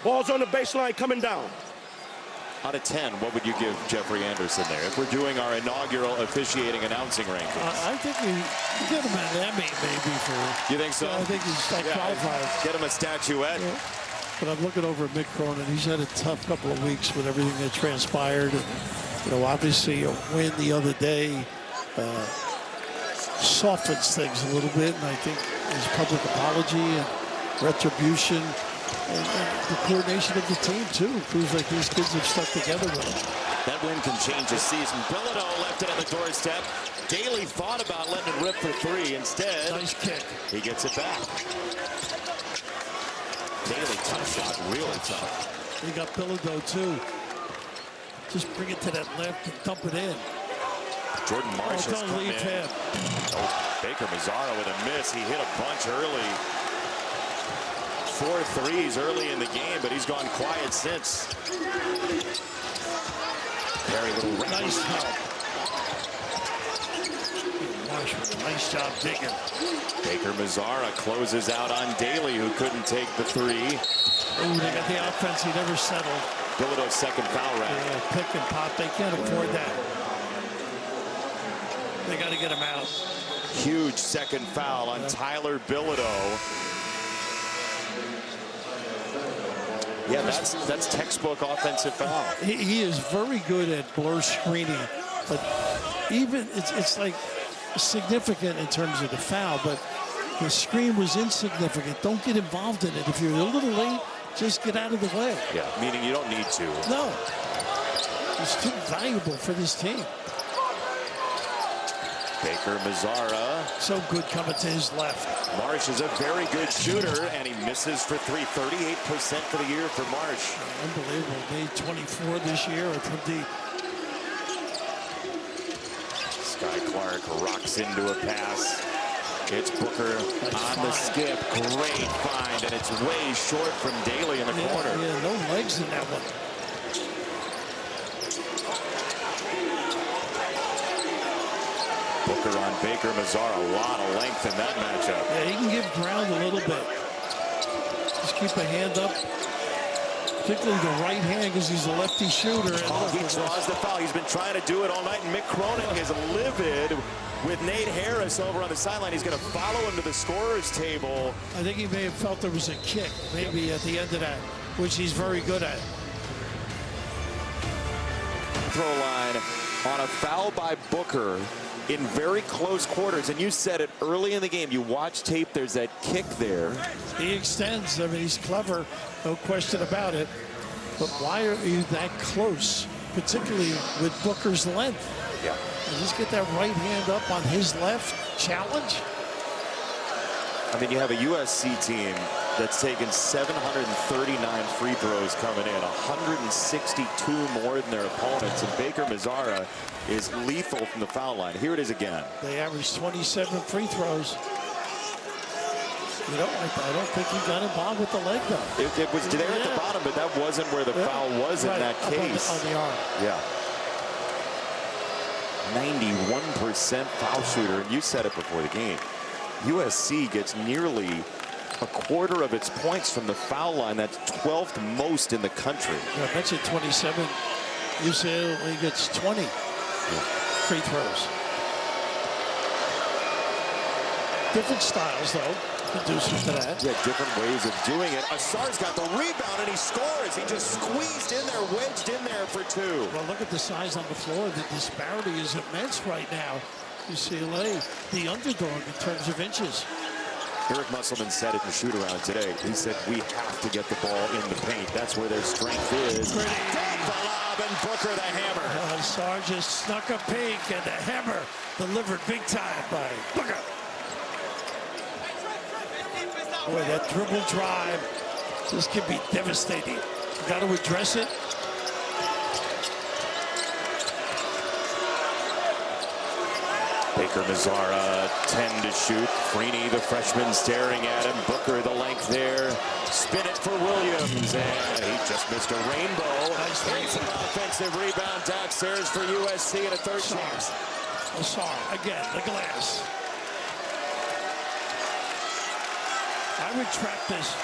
[SPEAKER 3] Ball's on the baseline coming down.
[SPEAKER 1] Out of 10, what would you give Jeffrey Anderson there if we're doing our inaugural officiating announcing rankings?
[SPEAKER 2] I think you give him an Emmy maybe for.
[SPEAKER 1] You think so?
[SPEAKER 2] I think he's like qualified.
[SPEAKER 1] Get him a statuette.
[SPEAKER 2] Yeah. But I'm looking over at Mick Cronin. He's had a tough couple of weeks with everything that transpired. And, you know, obviously a win the other day softens things a little bit. And I think his public apology and retribution and the coordination of the team, too, proves like these kids have stuck together with him.
[SPEAKER 1] That win can change a season. Bilodeau left it on the doorstep. Daly thought about letting it rip for three. Instead,
[SPEAKER 2] nice kick.
[SPEAKER 1] He gets it back. Daly, tough shot, really tough.
[SPEAKER 2] They got Bilodeau, too. Just bring it to that left and dump it in.
[SPEAKER 1] Jordan Marsh has
[SPEAKER 2] don't
[SPEAKER 1] come
[SPEAKER 2] leave
[SPEAKER 1] in.
[SPEAKER 2] him.
[SPEAKER 1] Oh, Baker Mazzara with a miss. He hit a bunch early. 4 threes early in the game, but he's gone quiet since. Very little
[SPEAKER 2] nice help. Marsh with a nice job digging.
[SPEAKER 1] Baker Mazzara closes out on Daly, who couldn't take the three.
[SPEAKER 2] Oh, they got the offense. He never settled.
[SPEAKER 1] Bilodeau's second foul round.
[SPEAKER 2] Yeah, pick and pop. They can't afford that. They got to get him out.
[SPEAKER 1] Huge second foul on Tyler Bilodeau. Yeah, that's textbook offensive foul.
[SPEAKER 2] He is very good at blur screening, but even it's like significant in terms of the foul, but the screen was insignificant. Don't get involved in it. If you're a little late, just get out of the way.
[SPEAKER 1] Yeah, meaning you don't need to.
[SPEAKER 2] No. It's too valuable for this team.
[SPEAKER 1] Baker Mazzara.
[SPEAKER 2] So good coming to his left.
[SPEAKER 1] Marsh is a very good shooter, and he misses for three. 38% for the year for Marsh.
[SPEAKER 2] Unbelievable. Made 24 this year from deep.
[SPEAKER 1] Sky Clark rocks into a pass. It's Booker on the skip. Great find, and it's way short from Daly in the corner.
[SPEAKER 2] Yeah, no legs in that one.
[SPEAKER 1] Booker on Baker Mazzara, a lot of length in that matchup.
[SPEAKER 2] Yeah, he can give ground a little bit. Just keep a hand up, particularly the right hand because he's a lefty shooter.
[SPEAKER 1] He draws the foul. He's been trying to do it all night, and Mick Cronin is livid with Nate Harris over on the sideline. He's going to follow him to the scorer's table.
[SPEAKER 2] I think he may have felt there was a kick, maybe at the end of that, which he's very good at.
[SPEAKER 1] Throw line on a foul by Booker in very close quarters, and you said it early in the game. You watch tape, there's that kick there.
[SPEAKER 2] He extends. I mean, he's clever, no question about it. But why are you that close, particularly with Booker's length?
[SPEAKER 1] Yeah.
[SPEAKER 2] You just get that right hand up on his left. Challenge?
[SPEAKER 1] I mean, you have a USC team that's taken 739 free throws coming in, 162 more than their opponents, and Baker Mazzara is lethal from the foul line. Here it is again.
[SPEAKER 2] They averaged 27 free throws. You know, I don't think he got involved with the leg, though.
[SPEAKER 1] It was there at the bottom, but that wasn't where the foul was in that case.
[SPEAKER 2] On the arm.
[SPEAKER 1] Yeah. 91% foul shooter, and you said it before the game. USC gets nearly a quarter of its points from the foul line. That's 12th most in the country.
[SPEAKER 2] Yeah, I bet you 27. UCLA gets 20 free throws. Different styles, though, conducive to that.
[SPEAKER 1] Yeah, different ways of doing it. Asar's got the rebound, and he scores. He just squeezed in there, wedged in there for two.
[SPEAKER 2] Well, look at the size on the floor. The disparity is immense right now. UCLA, the underdog in terms of inches.
[SPEAKER 1] Eric Musselman said it in the shoot-around today. He said, we have to get the ball in the paint. That's where their strength is.
[SPEAKER 2] Pretty.
[SPEAKER 1] The lob, and Booker the hammer.
[SPEAKER 2] Asar just snuck a peek, and the hammer delivered big time by Booker. Boy, that dribble drive, this could be devastating. You got to address it.
[SPEAKER 1] Baker Mazzara, 10 to shoot, Freeney, the freshman, staring at him. Booker, the length there. Spin it for Williams, and he just missed a rainbow. Nice an offensive rebound downstairs for USC and a third chance.
[SPEAKER 2] Asar, again, the glass. I would trap this.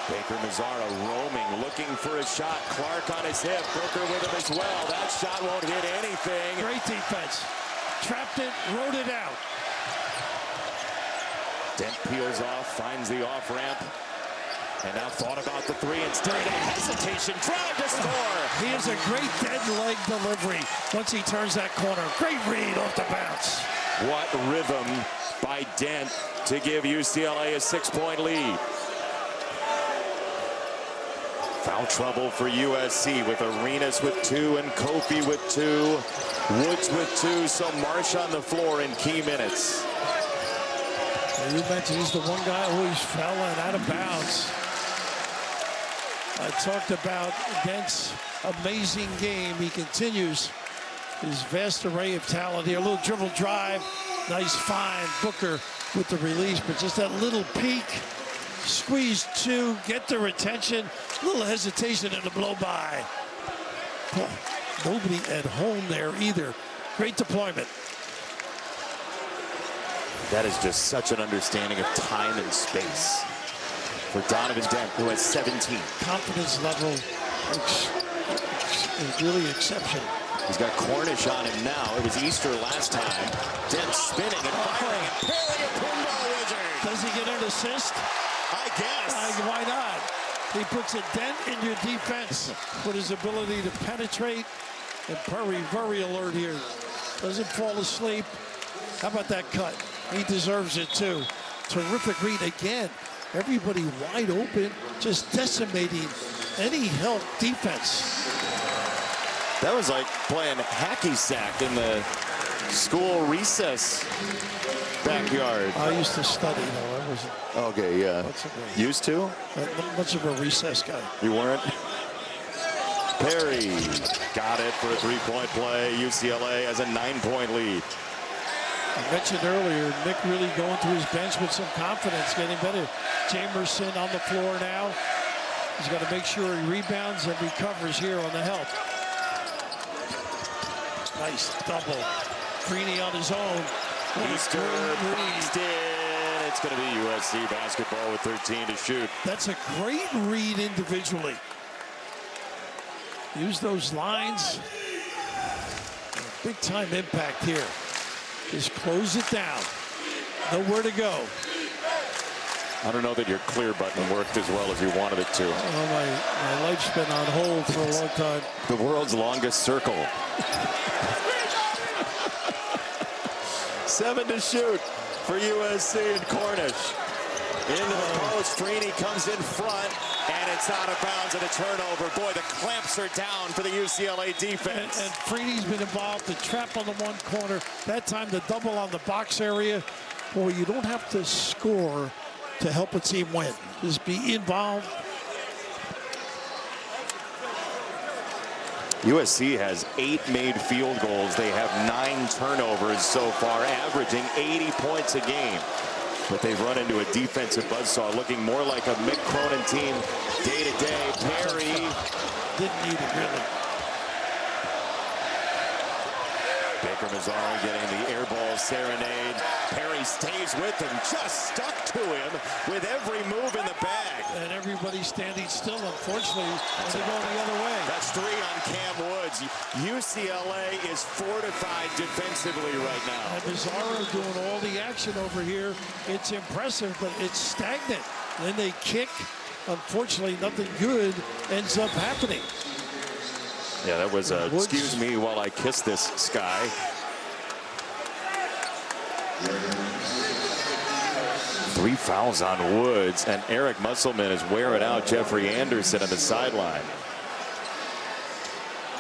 [SPEAKER 1] Baker Mazzara roaming, looking for a shot. Clark on his hip. Booker with him as well. That shot won't hit anything.
[SPEAKER 2] Great defense. Trapped it, wrote it out.
[SPEAKER 1] Dent peels off, finds the off-ramp. And now thought about the three instead of hesitation. Drive to score.
[SPEAKER 2] He has a great dead leg delivery once he turns that corner. Great read off the bounce.
[SPEAKER 1] What rhythm by Dent to give UCLA a 6-point lead. Foul trouble for USC with Arenas with 2 and Kofi with 2. Woods with 2, so Marsh on the floor in key minutes.
[SPEAKER 2] You mentioned he's the one guy who always fell and out of bounds. I talked about Dent's amazing game. He continues his vast array of talent here. A little dribble drive, nice find. Booker with the release, but just that little peek. Squeeze 2, get their attention. A little hesitation in the blow-by. Nobody at home there either. Great deployment.
[SPEAKER 1] That is just such an understanding of time and space for Donovan Dent, who has 17.
[SPEAKER 2] Confidence level is really exceptional.
[SPEAKER 1] He's got Cornish on him now. It was Easter last time. Dent spinning and firing and parrying a pinball wizard.
[SPEAKER 2] Does he get an assist?
[SPEAKER 1] I guess.
[SPEAKER 2] Why not? He puts a dent in your defense with his ability to penetrate. And Perry, very alert here. Doesn't fall asleep. How about that cut? He deserves it too. Terrific read again. Everybody wide open, just decimating any help defense.
[SPEAKER 1] That was like playing hacky sack in the school recess backyard.
[SPEAKER 2] I used to study though. I wasn't.
[SPEAKER 1] Okay, yeah. Used to?
[SPEAKER 2] Not much of a recess guy.
[SPEAKER 1] You weren't? Perry got it for a 3-point play. UCLA has a 9-point lead.
[SPEAKER 2] I mentioned earlier, Nick really going to his bench with some confidence, getting better. Jamerson on the floor now. He's got to make sure he rebounds and recovers here on the help. Nice double. Freeney on his own.
[SPEAKER 1] Easter passed in. It's going to be USC basketball with 13 to shoot.
[SPEAKER 2] That's a great read individually. Use those lines. Big time impact here. Just close it down. Nowhere to go.
[SPEAKER 1] I don't know that your clear button worked as well as you wanted it to.
[SPEAKER 2] Oh, my life's been on hold for a long time.
[SPEAKER 1] The world's longest circle. 7 to shoot for USC and Cornish. Into the post, Freeney comes in front, and it's out of bounds and a turnover. Boy, the clamps are down for the UCLA defense.
[SPEAKER 2] And Freeney's been involved. The trap on the one corner. That time the double on the box area. Boy, you don't have to score to help a team win. Just be involved.
[SPEAKER 1] USC has 8 made field goals. They have 9 turnovers so far, averaging 80 points a game. But they've run into a defensive buzzsaw, looking more like a Mick Cronin team day to day. Perry
[SPEAKER 2] didn't need it really.
[SPEAKER 1] Baker Mazzara getting the air ball serenade. Perry stays with him, just stuck to him with every move in the bag.
[SPEAKER 2] And everybody standing still, unfortunately, and they're going the other way.
[SPEAKER 1] That's 3 on Cam Woods. UCLA is fortified defensively right now.
[SPEAKER 2] And Mazzara doing all the action over here. It's impressive, but it's stagnant. Then they kick. Unfortunately, nothing good ends up happening.
[SPEAKER 1] Yeah, that was a excuse me while I kiss this sky. Three fouls on Woods, and Eric Musselman is wearing out Jeffrey Anderson on the sideline.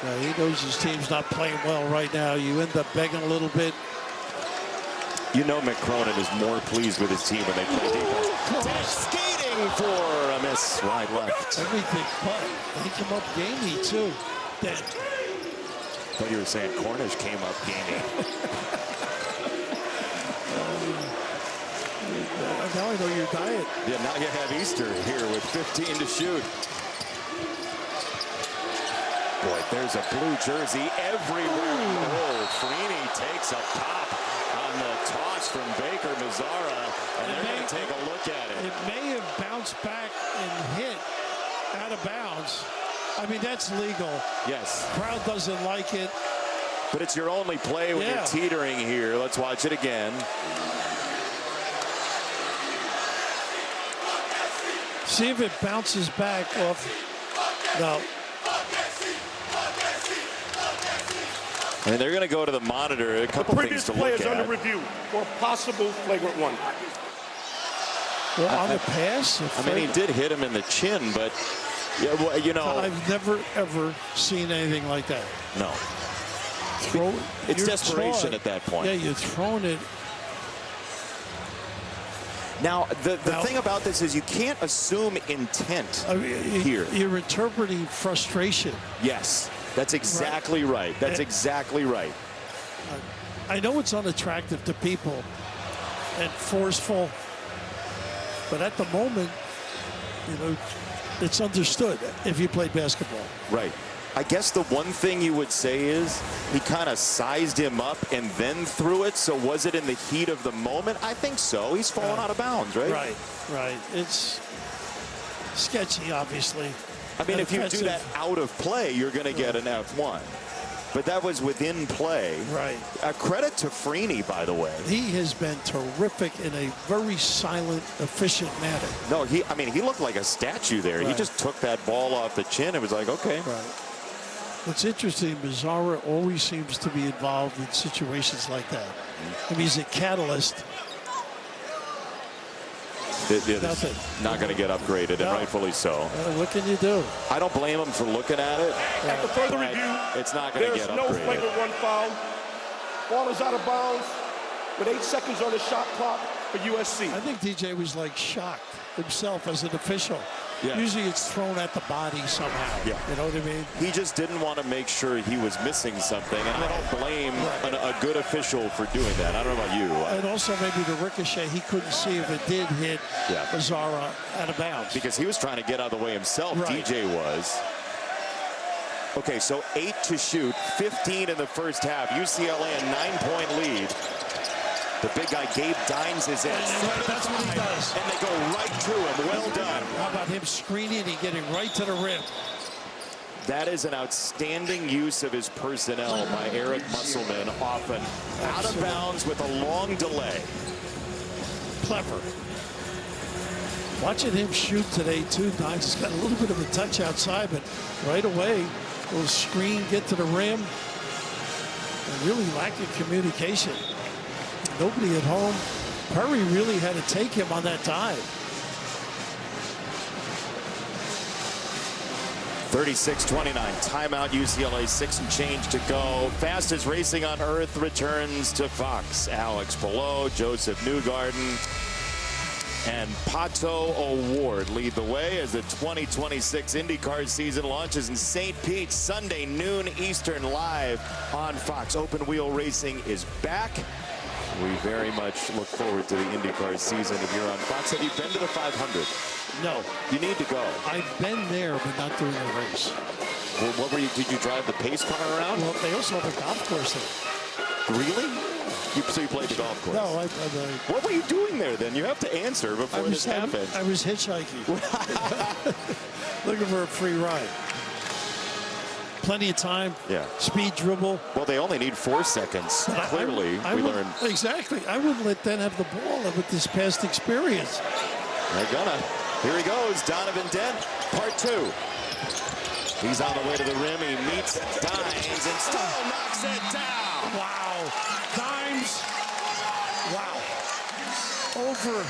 [SPEAKER 2] Yeah, he knows his team's not playing well right now. You end up begging a little bit.
[SPEAKER 1] You know Mick Cronin is more pleased with his team when they play defense. Dash skating for a miss, wide left.
[SPEAKER 2] Everything but they come up gamey too. Then.
[SPEAKER 1] Thought you were saying Cornish came up gamey.
[SPEAKER 2] I know your diet.
[SPEAKER 1] Yeah, now you have Easter here with 15 to shoot. Boy, there's a blue jersey everywhere. Oh, Freeney takes a pop on the toss from Baker Mazzara, and they're going to take a look at it.
[SPEAKER 2] It may have bounced back and hit out of bounds. I mean, that's legal.
[SPEAKER 1] Yes.
[SPEAKER 2] Crowd doesn't like it.
[SPEAKER 1] But it's your only play when you're teetering here. Let's watch it again.
[SPEAKER 2] See if it bounces back off. No.
[SPEAKER 1] I mean, they're going to go to the monitor. A couple things to look at.
[SPEAKER 3] The previous play is under review for a possible flagrant one.
[SPEAKER 2] Well, on the pass?
[SPEAKER 1] I mean, he did hit him in the chin, but, yeah, well, you know.
[SPEAKER 2] I've never, ever seen anything like that.
[SPEAKER 1] No. It's desperation at that point.
[SPEAKER 2] Yeah, you're throwing it.
[SPEAKER 1] Now, the thing about this is you can't assume intent here.
[SPEAKER 2] You're interpreting frustration.
[SPEAKER 1] Yes, that's exactly right. That's exactly right.
[SPEAKER 2] I know it's unattractive to people and forceful, but at the moment, you know, it's understood if you play basketball.
[SPEAKER 1] Right. I guess the one thing you would say is he kind of sized him up and then threw it. So was it in the heat of the moment? I think so. He's fallen out of bounds, right?
[SPEAKER 2] Right. It's sketchy, obviously.
[SPEAKER 1] I mean, if you do that out of play, you're going to get an F1. But that was within play.
[SPEAKER 2] Right.
[SPEAKER 1] Credit to Freeney, by the way.
[SPEAKER 2] He has been terrific in a very silent, efficient manner.
[SPEAKER 1] No, he looked like a statue there. He just took that ball off the chin and was like, okay.
[SPEAKER 2] Right. What's interesting, Mazzara always seems to be involved in situations like that. I mean, he's a catalyst.
[SPEAKER 1] It's not going to get upgraded, and rightfully so.
[SPEAKER 2] What can you do?
[SPEAKER 1] I don't blame him for looking at it.
[SPEAKER 3] After further review,
[SPEAKER 1] it's not going to get upgraded.
[SPEAKER 3] There's no flagrant one foul. Ball is out of bounds with 8 seconds on the shot clock for USC.
[SPEAKER 2] I think DJ was like shocked himself as an official.
[SPEAKER 1] Yeah.
[SPEAKER 2] Usually it's thrown at the body somehow.
[SPEAKER 1] Yeah.
[SPEAKER 2] You know what I mean?
[SPEAKER 1] He just didn't want to make sure he was missing something, and I don't blame a good official for doing that. I don't know about you.
[SPEAKER 2] And also maybe the ricochet, he couldn't see if it did hit Mazzara out of bounds.
[SPEAKER 1] Because he was trying to get out of the way himself, DJ was. Okay, so 8 to shoot, 15 in the first half. UCLA a 9-point lead. The big guy, Gabe Dines, is in.
[SPEAKER 2] That's what he does.
[SPEAKER 1] And they go right to him. Well done.
[SPEAKER 2] How about him screening and getting right to the rim?
[SPEAKER 1] That is an outstanding use of his personnel by Eric Musselman, often out of bounds with a long delay.
[SPEAKER 2] Clever. Watching him shoot today, too. Dines has got a little bit of a touch outside, but right away, little screen, get to the rim. And really lacking communication. Nobody at home. Perry really had to take him on that dive.
[SPEAKER 1] 36-29, timeout, UCLA, 6 and change to go. Fastest racing on earth returns to Fox. Alex Palou, Joseph Newgarden, and Pato O'Ward lead the way as the 2026 IndyCar season launches in St. Pete, Sunday, noon Eastern, live on Fox. Open wheel racing is back. We very much look forward to the IndyCar season if you're on Fox. Have you been to the 500?
[SPEAKER 2] No.
[SPEAKER 1] You need to go.
[SPEAKER 2] I've been there, but not during a race.
[SPEAKER 1] Well, what were you? Did you drive the pace car around?
[SPEAKER 2] Well, they also have a golf course there.
[SPEAKER 1] Really? So you played the golf course?
[SPEAKER 2] No,
[SPEAKER 1] what were you doing there then? You have to answer before this happened.
[SPEAKER 2] I was hitchhiking. Looking for a free ride. Plenty of time.
[SPEAKER 1] Yeah.
[SPEAKER 2] Speed dribble.
[SPEAKER 1] Well, they only need 4 seconds. Clearly, we learned.
[SPEAKER 2] Exactly. I wouldn't let them have the ball with this past experience.
[SPEAKER 1] They're gonna. Here he goes, Donovan Dent, part 2. He's on the way to the rim. He meets Dines and still knocks it down.
[SPEAKER 2] Wow. Dines. Wow. Over.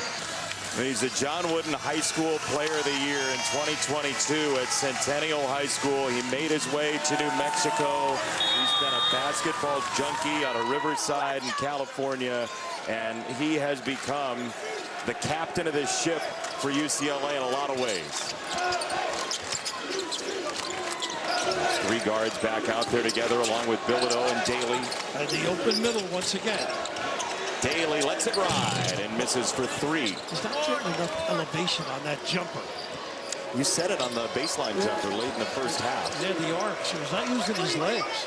[SPEAKER 1] He's the John Wooden High School Player of the Year in 2022 at Centennial High School. He made his way to New Mexico. He's been a basketball junkie out of Riverside in California, and he has become the captain of this ship for UCLA in a lot of ways. 3 guards back out there together along with Bilodeau and Daly.
[SPEAKER 2] At the open middle once again.
[SPEAKER 1] Daly lets it ride and misses for 3.
[SPEAKER 2] He's not getting enough elevation on that jumper.
[SPEAKER 1] You said it on the baseline jumper late in the first half.
[SPEAKER 2] Yeah, the arc. So he's not using his legs.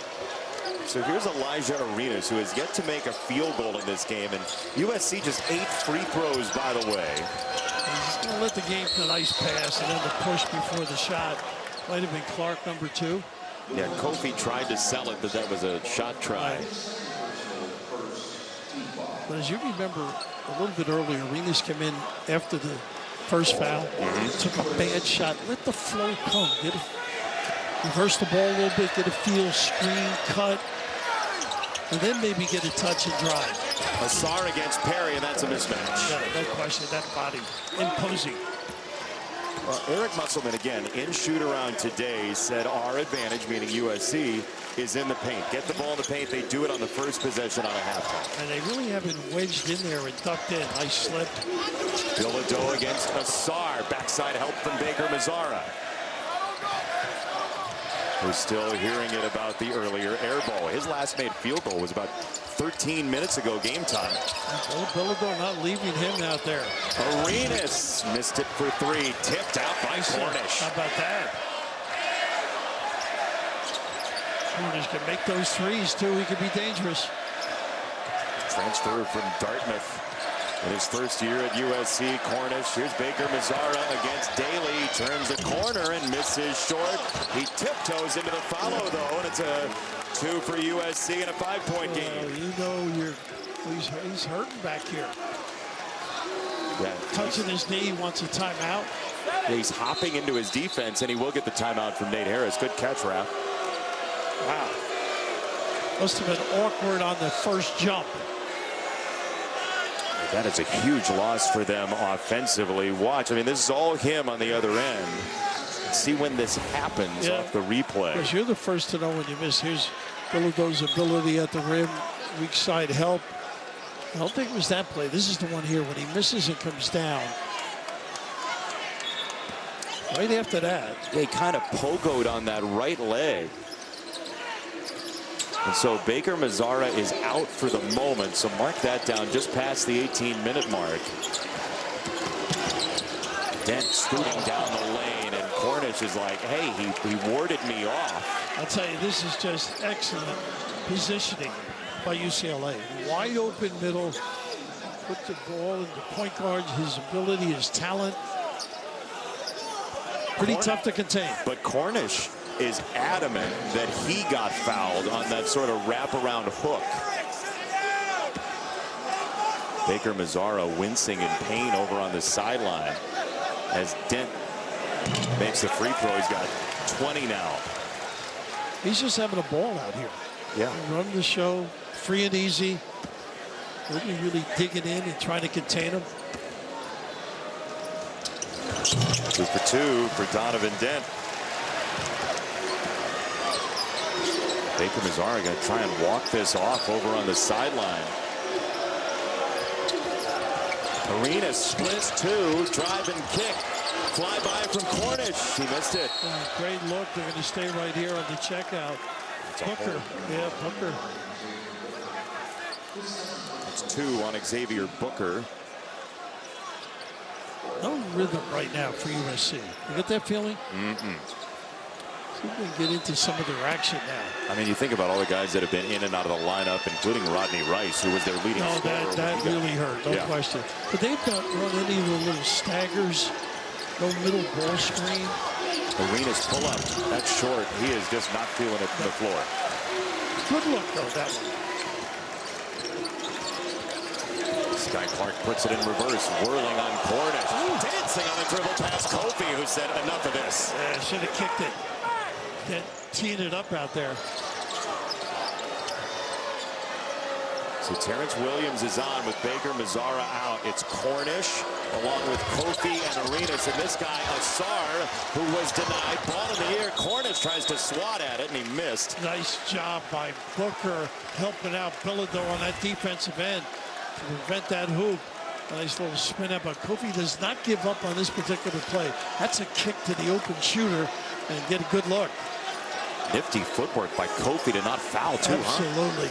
[SPEAKER 1] So here's Elijah Arenas, who has yet to make a field goal in this game, and USC just 8 free throws, by the way.
[SPEAKER 2] He's going to let the game to a nice pass, and then the push before the shot. Might have been Clark, number 2.
[SPEAKER 1] Yeah, Kofi tried to sell it, but that was a shot try.
[SPEAKER 2] But as you remember, a little bit earlier, Arenas came in after the first foul, took a bad shot, let the flow come, reverse the ball a little bit, get a feel, screen, cut, and then maybe get a touch and drive.
[SPEAKER 1] Asar against Perry, and that's a mismatch.
[SPEAKER 2] Yeah, no question, that body, imposing.
[SPEAKER 1] Well, Eric Musselman, again, in shoot-around today, said our advantage, meaning USC, is in the paint. Get the ball in the paint. They do it on the first possession on a half.
[SPEAKER 2] And they really haven't wedged in there and ducked in. Nice slip.
[SPEAKER 1] Bilodeau against Asar. Backside help from Baker Mazzara. We're still hearing it about the earlier air ball. His last made field goal was about 13 minutes ago, game time.
[SPEAKER 2] Bilodeau not leaving him out there.
[SPEAKER 1] Arenas missed it for 3. Tipped out by Cornish.
[SPEAKER 2] How about that? Cornish can make those threes, too. He could be dangerous.
[SPEAKER 1] Transfer from Dartmouth. In his first year at USC, Cornish. Here's Baker Mazzara against Daly. Turns the corner and misses short. He tiptoes into the follow, though, and it's a 2 for USC in a 5-point game.
[SPEAKER 2] You know, he's hurting back here.
[SPEAKER 1] Yeah,
[SPEAKER 2] touching his knee, wants a timeout.
[SPEAKER 1] He's hopping into his defense, and he will get the timeout from Nate Harris. Good catch, Raph.
[SPEAKER 2] Wow. Must have been awkward on the first jump.
[SPEAKER 1] That is a huge loss for them offensively. Watch, I mean, this is all him on the other end. See when this happens off the replay.
[SPEAKER 2] Because you're the first to know when you miss. Here's Bilodeau's ability at the rim, weak side help. I don't think it was that play. This is the one here when he misses and comes down. Right after that.
[SPEAKER 1] They kind of pogoed on that right leg. And so Baker Mazzara is out for the moment. So mark that down just past the 18-minute mark. Dent scooting down the lane, and Cornish is like, hey, he warded me off.
[SPEAKER 2] I'll tell you, this is just excellent positioning by UCLA. Wide open middle, put the ball in the point guard, his ability, his talent. Pretty tough to contain.
[SPEAKER 1] But Cornish is adamant that he got fouled on that sort of wraparound hook. Baker Mazzara wincing in pain over on the sideline as Dent makes the free throw. He's got 20 now.
[SPEAKER 2] He's just having a ball out here.
[SPEAKER 1] Yeah.
[SPEAKER 2] Run the show, free and easy. Really digging in and trying to contain him.
[SPEAKER 1] 2 for 2 for Donovan Dent. Baker Mazzara going to try and walk this off over on the sideline. Arena splits 2, drive and kick. Fly by from Cornish. He missed it.
[SPEAKER 2] Great look. They're going to stay right here on the checkout. Booker. Yeah, Booker.
[SPEAKER 1] It's 2 on Xavier Booker.
[SPEAKER 2] No rhythm right now for USC. You get that feeling? See if we can get into some of their action now.
[SPEAKER 1] I mean, you think about all the guys that have been in and out of the lineup, including Rodney Rice, who was their leading scorer.
[SPEAKER 2] No, that really hurt, no question. But they've not run any of the little staggers, no middle ball screen.
[SPEAKER 1] Arenas pull up. That's short. He is just not feeling it from the floor.
[SPEAKER 2] Good look, though, that one.
[SPEAKER 1] Sky Clark puts it in reverse, whirling on Cornish. Dancing on the dribble past Kofi, who said, enough of this.
[SPEAKER 2] Yeah, should have kicked it. Teeing it up out there.
[SPEAKER 1] So Terrence Williams is on with Baker Mazzara out. It's Cornish along with Kofi and Arenas, and this guy Asar, who was denied. Ball in the air. Cornish tries to swat at it, and he missed.
[SPEAKER 2] Nice job by Booker helping out Bilodeau on that defensive end to prevent that hoop. Nice little spin up, but Kofi does not give up on this particular play. That's a kick to the open shooter and get a good look.
[SPEAKER 1] Nifty footwork by Kofi to not foul too.
[SPEAKER 2] Absolutely.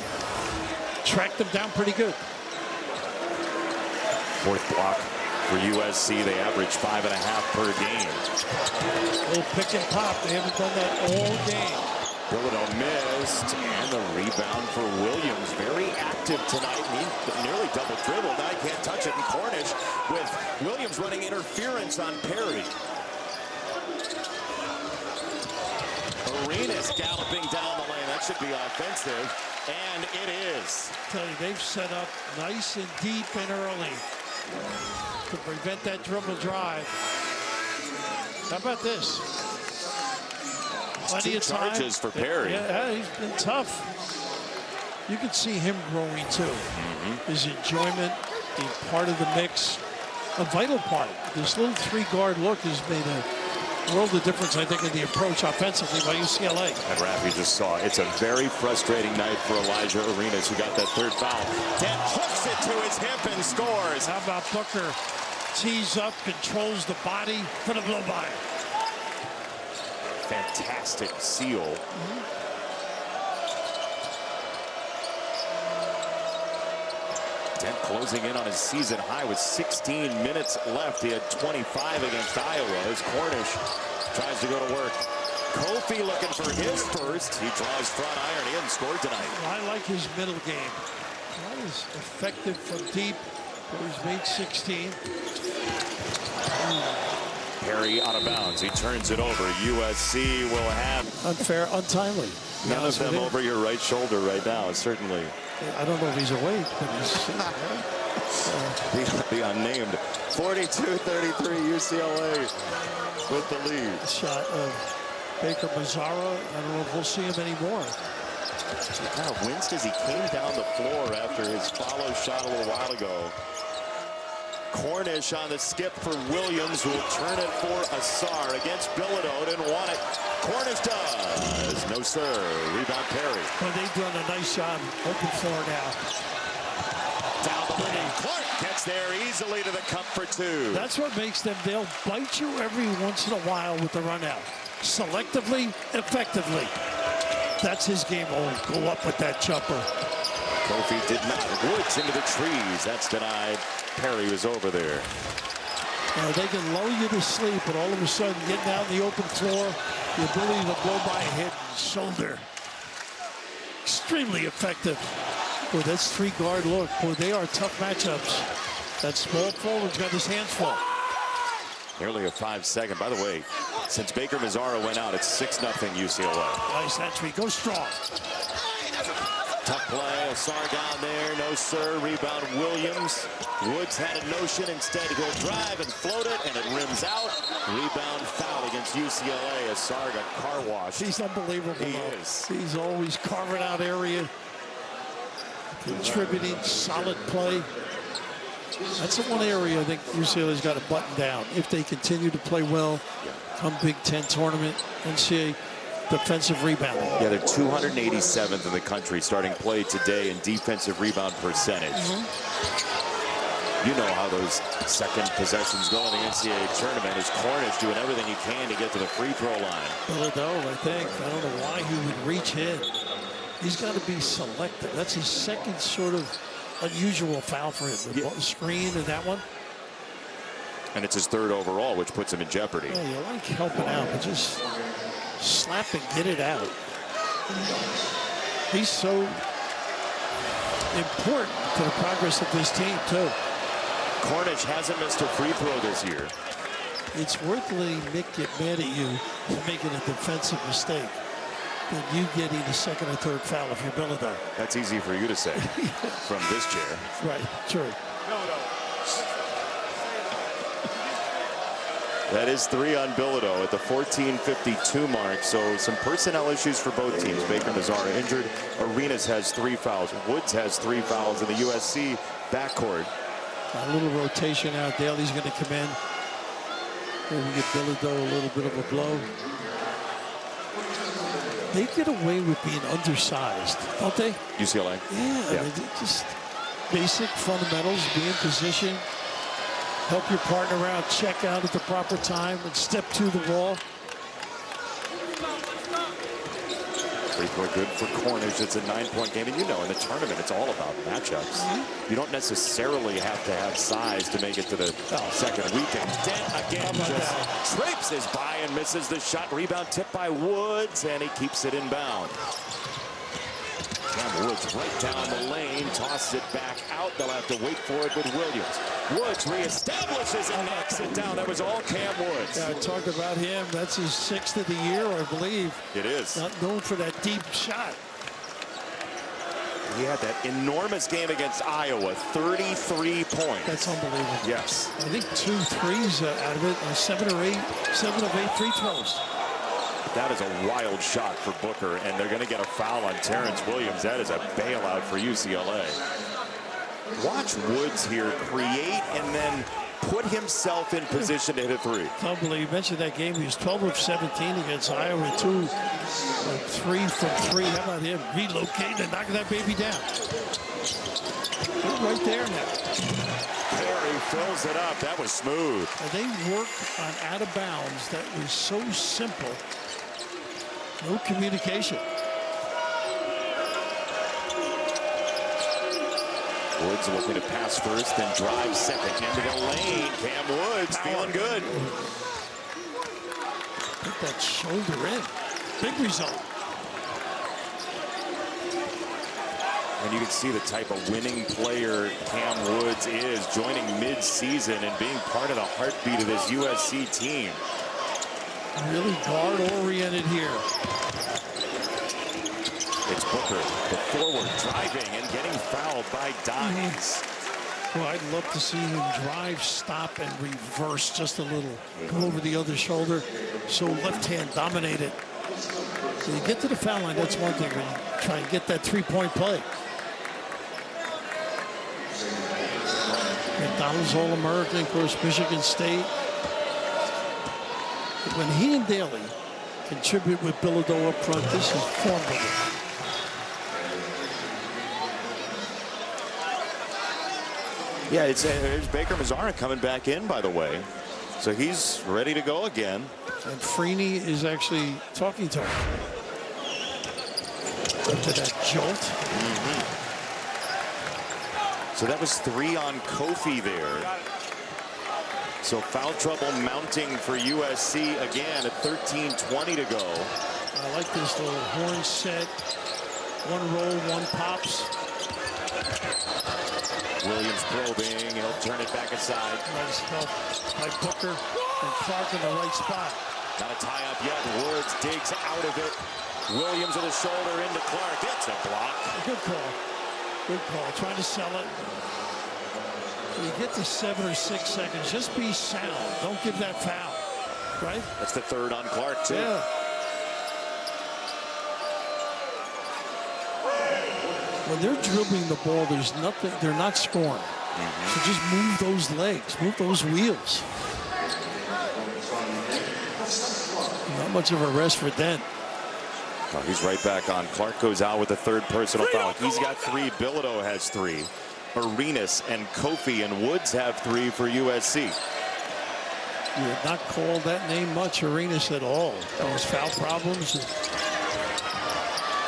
[SPEAKER 2] Tracked them down pretty good.
[SPEAKER 1] Fourth block for USC. They average 5.5 per game.
[SPEAKER 2] A little pick and pop. They haven't done that all game.
[SPEAKER 1] Bilodeau missed, and the rebound for Williams. Very active tonight. He nearly double dribbled. Now he can't touch it. And Cornish with Williams running interference on Perry. Arenas galloping down the lane. That should be offensive, and it is.
[SPEAKER 2] I tell you, they've set up nice and deep and early to prevent that dribble drive. How about this? Plenty of time.
[SPEAKER 1] Charges for Perry.
[SPEAKER 2] Yeah, he's been tough. You can see him growing too. His enjoyment, being part of the mix, a vital part. This little three-guard look has made a world of difference, I think, in the approach offensively by UCLA.
[SPEAKER 1] And Rafi just saw it's a very frustrating night for Elijah Arenas, who got that third foul. Then hooks it to his hip and scores.
[SPEAKER 2] How about Booker? Tees up, controls the body for the blow-by.
[SPEAKER 1] Fantastic seal. Dent closing in on his season high with 16 minutes left. He had 25 against Iowa as Cornish tries to go to work. Kofi looking for his first. He draws front iron. He hasn't scored tonight.
[SPEAKER 2] I like his middle game. Not as effective from deep, but he's made 16.
[SPEAKER 1] Perry out of bounds. He turns it over. USC will have
[SPEAKER 2] Unfair, untimely.
[SPEAKER 1] none of them over your right shoulder right now, certainly.
[SPEAKER 2] I don't know if he's awake, but he's
[SPEAKER 1] The unnamed 42-33 UCLA with the lead.
[SPEAKER 2] shot of Baker Mazzara. I don't know if we'll see him anymore.
[SPEAKER 1] He kind of winced as he came down the floor after his follow shot a little while ago. Cornish on the skip for Williams, who will turn it for Asar against Bilodeau. Didn't want it. Cornish does. No, sir. Rebound Perry.
[SPEAKER 2] But they've done a nice job. Open floor now.
[SPEAKER 1] Down the lane. Clark gets there easily to the cup for two.
[SPEAKER 2] That's what makes them. They'll bite you every once in a while with the run out. Selectively, effectively. That's his game. Oh, go up with that jumper.
[SPEAKER 1] Kofi did not. Woods into the trees. That's denied. Perry was over there.
[SPEAKER 2] They can lull you to sleep, but all of a sudden, getting out in the open floor, the ability to blow by a head and shoulder. Extremely effective. Boy, that's three-guard look. Boy, they are tough matchups. That small forward's got his hands full.
[SPEAKER 1] Nearly a 5-second. By the way, since Baker Mazzara went out, it's 6-0 UCLA.
[SPEAKER 2] Nice entry. Go strong.
[SPEAKER 1] Tough play. Asar down there. No, sir. Rebound Williams. Woods had a notion. Instead, he'll drive and float it, and it rims out. Rebound foul against UCLA. Asar got car washed.
[SPEAKER 2] He's unbelievable.
[SPEAKER 1] He is.
[SPEAKER 2] He's always carving out area. Contributing. Solid play. That's the one area I think UCLA's got to button down. If they continue to play well, come Big Ten tournament, NCAA defensive rebounding.
[SPEAKER 1] Yeah, they're 287th in the country starting play today in defensive rebound percentage. You know how those second possessions go in the NCAA tournament. Is Cornish doing everything he can to get to the free throw line?
[SPEAKER 2] Bilodeau, I think. I don't know why he would reach in. He's got to be selective. That's his second sort of unusual foul for him. The screen and that one.
[SPEAKER 1] And it's his third overall, which puts him in jeopardy.
[SPEAKER 2] Yeah, you like helping out, but just slap and get it out. He's so important to the progress of this team, too.
[SPEAKER 1] Cornish hasn't missed a free throw this year.
[SPEAKER 2] It's worth letting Nick get mad at you for making a defensive mistake than you getting a second or third foul if you're Bilodeau.
[SPEAKER 1] That's easy for you to say from this chair.
[SPEAKER 2] Right, true.
[SPEAKER 1] That is 3 on Bilodeau at the 14:52 mark. So some personnel issues for both teams. Baker Mazzara injured. Arenas has 3 fouls. Woods has 3 fouls in the USC backcourt.
[SPEAKER 2] A little rotation out. Daly's going to come in. Maybe get Bilodeau a little bit of a blow. They get away with being undersized, don't they?
[SPEAKER 1] UCLA?
[SPEAKER 2] Yeah. They just basic fundamentals, be in position, help your partner out, check out at the proper time, and step to the wall.
[SPEAKER 1] Free throw good for Cornish. It's a 9-point game. And you know, in the tournament, it's all about matchups. You don't necessarily have to have size to make it to the second weekend. Dent again just traipses by and misses the shot. Rebound tipped by Woods, and he keeps it inbound. Cam Woods right down the lane, tosses it back out. They'll have to wait for it with Williams. Woods reestablishes and knocks it down. That was all Cam Woods.
[SPEAKER 2] Yeah, I talked about him. That's his 6th of the year, I believe.
[SPEAKER 1] It is.
[SPEAKER 2] Not known for that deep shot.
[SPEAKER 1] He had that enormous game against Iowa, 33 points.
[SPEAKER 2] That's unbelievable.
[SPEAKER 1] Yes.
[SPEAKER 2] I think 2 threes out of it, and 7 of 8 free throws.
[SPEAKER 1] That is a wild shot for Booker, and they're going to get a foul on Terrence Williams. That is a bailout for UCLA. Watch Woods here create and then put himself in position to hit a three.
[SPEAKER 2] Unbelievable. You mentioned that game. He was 12 of 17 against Iowa. 2 3 from 3. How about him relocating and knocking that baby down? Right there now.
[SPEAKER 1] Perry fills it up. That was smooth.
[SPEAKER 2] And they worked on out of bounds. That was so simple. No communication.
[SPEAKER 1] Woods looking to pass first, then drive second into the lane. Cam Woods feeling good.
[SPEAKER 2] Put that shoulder in. Big result.
[SPEAKER 1] And you can see the type of winning player Cam Woods is, joining mid-season and being part of the heartbeat of this USC team.
[SPEAKER 2] Really guard-oriented here.
[SPEAKER 1] It's Booker, the forward, driving and getting fouled by Dines.
[SPEAKER 2] Well, I'd love to see him drive, stop, and reverse just a little. Come over the other shoulder. So left hand dominated. So you get to the foul line, that's one thing. When you try and get that three-point play. McDonald's All-American, of course, Michigan State. When he and Daly contribute with Bilodeau up front, this is formidable.
[SPEAKER 1] Yeah, there's Baker Mazzara coming back in, by the way. So he's ready to go again.
[SPEAKER 2] And Freeney is actually talking to him. After that jolt.
[SPEAKER 1] So that was 3 on Kofi there. So foul trouble mounting for USC again at 13:20 to go.
[SPEAKER 2] I like this little horn set. One roll, one pops.
[SPEAKER 1] Williams probing. He'll turn it back aside.
[SPEAKER 2] Nice help by Booker and Clark in the right spot.
[SPEAKER 1] Not a tie up yet. Woods digs out of it. Williams with a shoulder into Clark. It's a block.
[SPEAKER 2] Good call. Good call. Trying to sell it. When you get to 7 or 6 seconds, just be sound. Don't give that foul. Right?
[SPEAKER 1] That's the 3rd on Clark, too.
[SPEAKER 2] Yeah. When they're dribbling the ball, there's nothing. They're not scoring. So just move those legs. Move those wheels. Not much of a rest for Dent.
[SPEAKER 1] Oh, he's right back on. Clark goes out with a 3rd personal foul. He's got 3. Bilodeau has 3. Arenas and Kofi and Woods have 3 for USC.
[SPEAKER 2] You would not call that name much, Arenas, at all. Those foul problems.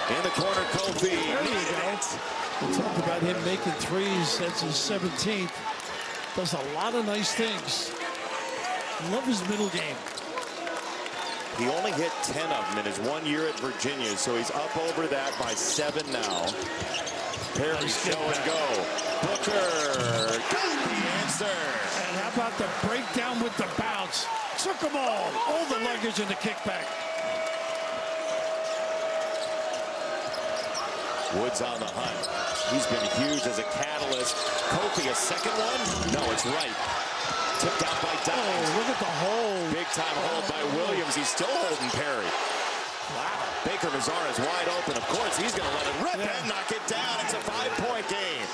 [SPEAKER 1] In the corner, Kofi.
[SPEAKER 2] There you go. We talked about him making threes. That's his 17th. Does a lot of nice things. Love his middle game.
[SPEAKER 1] He only hit 10 of them in his 1 year at Virginia, so he's up over that by 7 now. Perry
[SPEAKER 2] Nice
[SPEAKER 1] show and go. Booker got the answer.
[SPEAKER 2] And how about the breakdown with the bounce? Took them all the luggage and the kickback.
[SPEAKER 1] Woods on the hunt. He's been huge as a catalyst. Kofi, a second one? No, it's right. Tipped out by Dines.
[SPEAKER 2] Oh, look at the hole.
[SPEAKER 1] Big time hold by Williams. He's still holding Perry. Wow. Baker Mazzara is wide open. Of course, he's going to let it rip and knock it down. It's a 5-point game.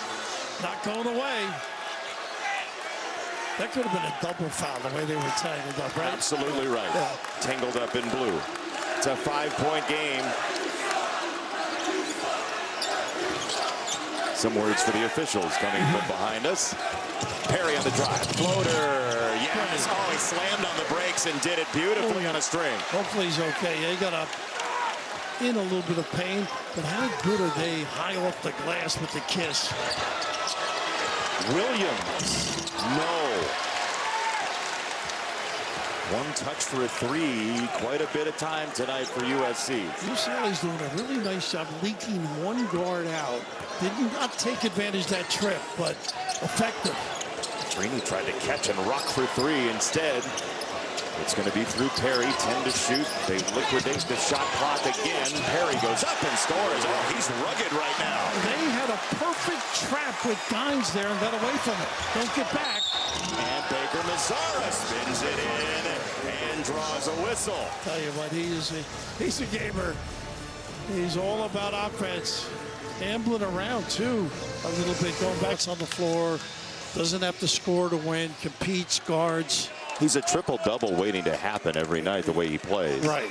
[SPEAKER 2] Not going away. That could have been a double foul the way they were tangled up, right?
[SPEAKER 1] Absolutely right.
[SPEAKER 2] Yeah.
[SPEAKER 1] Tangled up in blue. It's a 5-point game. Some words for the officials coming from behind us. Perry on the drive. Floater. Yes. Oh, he slammed on the brakes and did it beautifully on a string.
[SPEAKER 2] Hopefully he's okay. Yeah, he got up. in a little bit of pain, but how good are they high off the glass with the kiss?
[SPEAKER 1] Williams, no. One touch for a three. Quite a bit of time tonight for USC.
[SPEAKER 2] UCLA's doing a really nice job leaking one guard out. Did not take advantage of that trip, but effective.
[SPEAKER 1] Freeney tried to catch and rock for three. Instead, it's going to be through Perry. 10 to shoot. They liquidate the shot clock again. Perry goes up and scores. Oh, he's rugged right now.
[SPEAKER 2] They had a perfect trap with Dines there and got away from it. Don't get back.
[SPEAKER 1] And Baker Mazzara spins it in and draws a whistle.
[SPEAKER 2] Tell you what, he's a gamer. He's all about offense. Ambling around too a little bit, going back on the floor. Doesn't have to score to win. Competes, guards.
[SPEAKER 1] He's a triple-double waiting to happen every night the way he plays.
[SPEAKER 2] Right.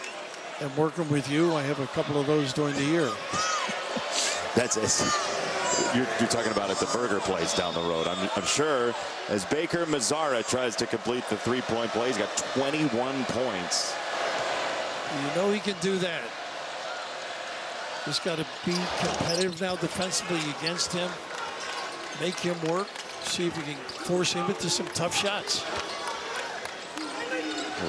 [SPEAKER 2] And working with you, I have a couple of those during the year.
[SPEAKER 1] That's it. You're talking about at the burger place down the road. I'm sure as Baker Mazzara tries to complete the three-point play, he's got 21 points.
[SPEAKER 2] You know he can do that. Just got to be competitive now defensively against him. Make him work. See if you can force him into some tough shots.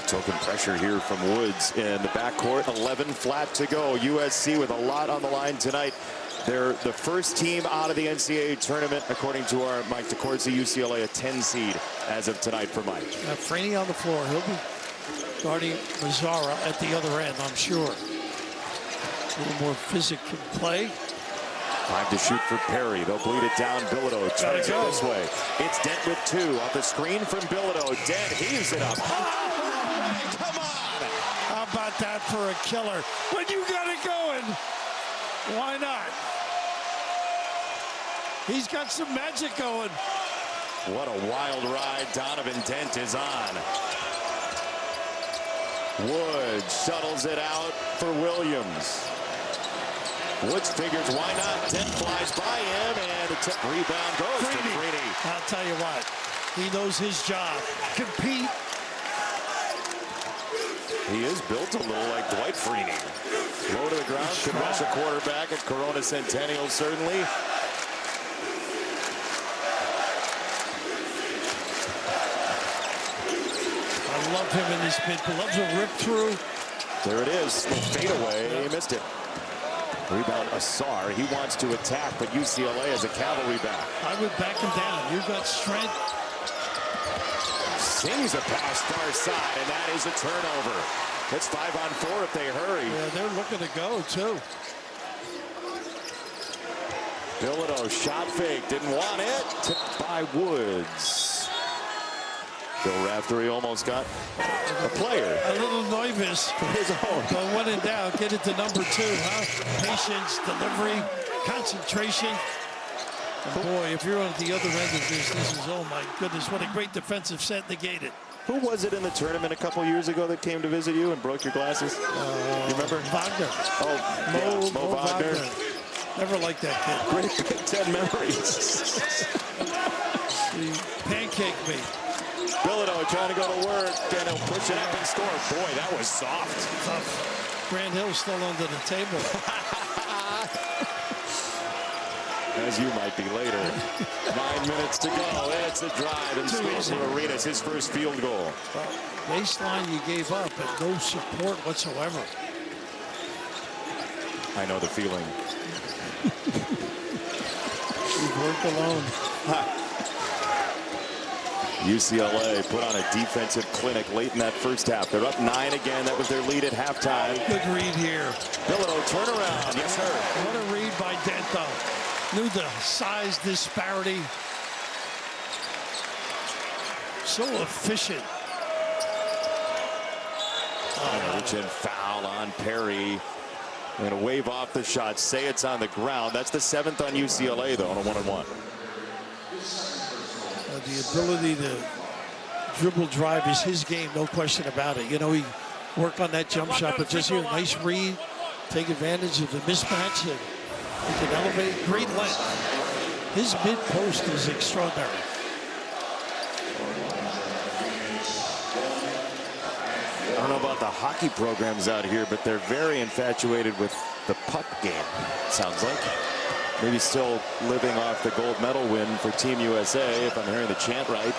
[SPEAKER 1] Token pressure here from Woods in the backcourt. 11 flat to go. USC with a lot on the line tonight. They're the first team out of the NCAA tournament, according to our Mike DeCourcy. UCLA a 10 seed as of tonight for Mike.
[SPEAKER 2] Freeney on the floor. He'll be guarding Mazzara at the other end, I'm sure. A little more physical play.
[SPEAKER 1] 5 to shoot for Perry. They'll bleed it down. Bilodeau turns it this way. It's Dent with 2 off the screen from Bilodeau. Dent heaves it up. Oh, come on!
[SPEAKER 2] How about that for a killer? When you got it going, why not? He's got some magic going.
[SPEAKER 1] What a wild ride Donovan Dent is on. Woods shuttles it out for Williams. Woods figures why not. Dent flies by him and the tip rebound goes to Freeney.
[SPEAKER 2] I'll tell you what, he knows his job. Compete.
[SPEAKER 1] He is built a little like Dwight Freeney. Low to the ground, can rush a quarterback at Corona Centennial certainly.
[SPEAKER 2] I love him in this mid. Loves a rip through.
[SPEAKER 1] There it is. Fade away. He missed it. Rebound Asar. He wants to attack, but UCLA has a cavalry back.
[SPEAKER 2] I would back him down. You've got strength.
[SPEAKER 1] Sings a pass far side, and that is a turnover. That's 5 on 4 if they hurry.
[SPEAKER 2] Yeah, they're looking to go, too.
[SPEAKER 1] Bilodeau shot fake. Didn't want it. Tipped by Woods. Bill Raftery almost got a player.
[SPEAKER 2] A little nervous.
[SPEAKER 1] His own.
[SPEAKER 2] But when in doubt, get it to number 2, huh? Patience, delivery, concentration. And boy, if you're on the other end of this is, oh my goodness, what a great defensive set negated.
[SPEAKER 1] Who was it in the tournament a couple years ago that came to visit you and broke your glasses? You remember?
[SPEAKER 2] Wagner.
[SPEAKER 1] Oh, Mo Wagner.
[SPEAKER 2] Never liked that kid.
[SPEAKER 1] Great Big Ten memories.
[SPEAKER 2] He pancaked me.
[SPEAKER 1] Bilodeau trying to go to work, and he'll push it up and score. Boy, that was soft.
[SPEAKER 2] Tough. Grant Hill's still under the table.
[SPEAKER 1] As you might be later. 9 minutes to go. It's a drive and scores for Arenas, his first field goal.
[SPEAKER 2] Well, baseline you gave up, but no support whatsoever.
[SPEAKER 1] I know the feeling.
[SPEAKER 2] You've worked alone.
[SPEAKER 1] UCLA put on a defensive clinic late in that first half. They're up 9 again. That was their lead at halftime.
[SPEAKER 2] Good read here.
[SPEAKER 1] Bilodeau turnaround. Yes, sir.
[SPEAKER 2] What a read by Dento. Knew the size disparity. So efficient.
[SPEAKER 1] Reach in foul on Perry. They're going to wave off the shot. Say it's on the ground. That's the 7th on UCLA, though, on a 1-on-1.
[SPEAKER 2] The ability to dribble drive is his game, no question about it. You know, he worked on that jump shot, but just here, nice read, take advantage of the mismatch, and he can elevate. Great length. His mid-post is extraordinary.
[SPEAKER 1] don't know about the hockey programs out here, but they're very infatuated with the puck game, sounds like. Maybe still living off the gold medal win for Team USA, if I'm hearing the chant right.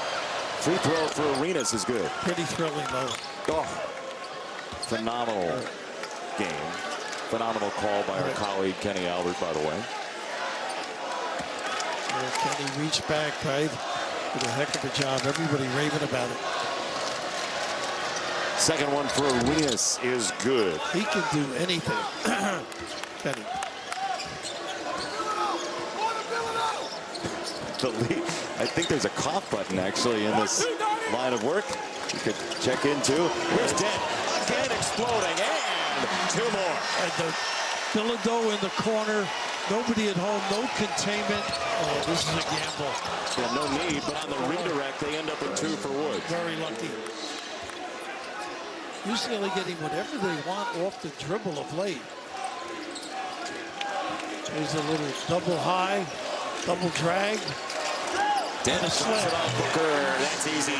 [SPEAKER 1] Free throw for Arenas is good.
[SPEAKER 2] Pretty thrilling, though.
[SPEAKER 1] Oh, phenomenal game. Phenomenal call by our colleague Kenny Albert, by the way.
[SPEAKER 2] Kenny reached back, right? Did a heck of a job. Everybody raving about it.
[SPEAKER 1] Second one for Arenas is good.
[SPEAKER 2] He can do anything. Kenny.
[SPEAKER 1] The lead. I think there's a cough button actually in this line of work. You could check into. Here's Dent again exploding, and two more.
[SPEAKER 2] And the Bilodeau in the corner. Nobody at home, no containment. Oh, this is a gamble.
[SPEAKER 1] Yeah, no need, but on the redirect, they end up with 2 for Woods.
[SPEAKER 2] Very lucky. UCLA getting whatever they want off the dribble of late. There's a little double high, double drag.
[SPEAKER 1] Dennis drops it off Booker. That's easy.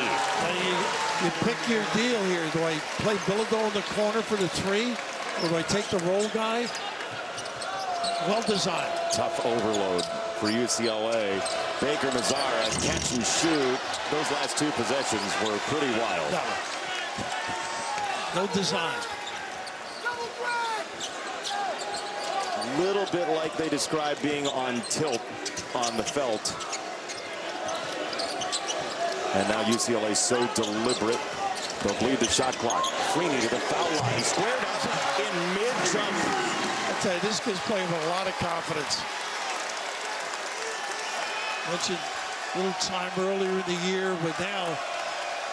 [SPEAKER 2] You pick your deal here. Do I play Bilodeau in the corner for the 3? Or do I take the roll guy? Well designed. Tough
[SPEAKER 1] overload for UCLA. Baker Mazzara catch and shoot. Those last 2 possessions were pretty wild.
[SPEAKER 2] No design.
[SPEAKER 1] Little bit like they described being on tilt on the felt. And now UCLA so deliberate. They'll bleed the shot clock. Freeney to the foul line. He squared up in mid-jump.
[SPEAKER 2] I tell you, this kid's playing with a lot of confidence. Mentioned a little time earlier in the year, but now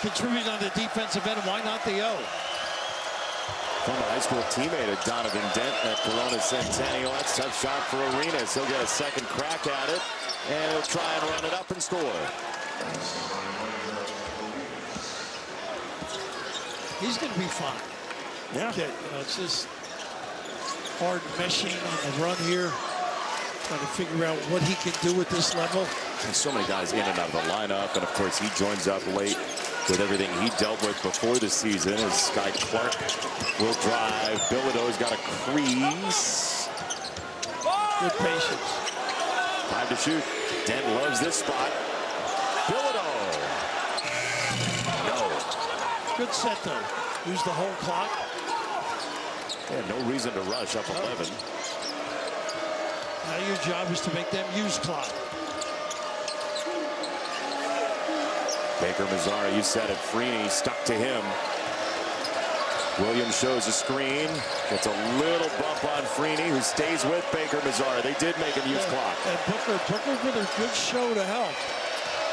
[SPEAKER 2] contributing on the defensive end. Why not the O?
[SPEAKER 1] Former high school teammate of Donovan Dent at Corona Centennial. That's a tough shot for Arenas. He'll get a second crack at it, and he'll try and run it up and score.
[SPEAKER 2] He's going to be fine.
[SPEAKER 1] Yeah.
[SPEAKER 2] Okay, it's just hard meshing on the run here. Trying to figure out what he can do at this level.
[SPEAKER 1] There's so many guys in and out of the lineup, and of course he joins up late with everything he dealt with before the season. As Sky Clark will drive. Bilodeau's got a crease.
[SPEAKER 2] Good patience.
[SPEAKER 1] Time to shoot. Dent loves this spot. Bilodeau. No.
[SPEAKER 2] Good set though. Use the whole clock.
[SPEAKER 1] Yeah, no reason to rush up 11.
[SPEAKER 2] Now your job is to make them use clock.
[SPEAKER 1] Baker Mazzara, you said it. Freeney stuck to him. Williams shows a screen. Gets a little bump on Freeney, who stays with Baker Mazzara. They did make him use clock.
[SPEAKER 2] And Booker with a good show to help.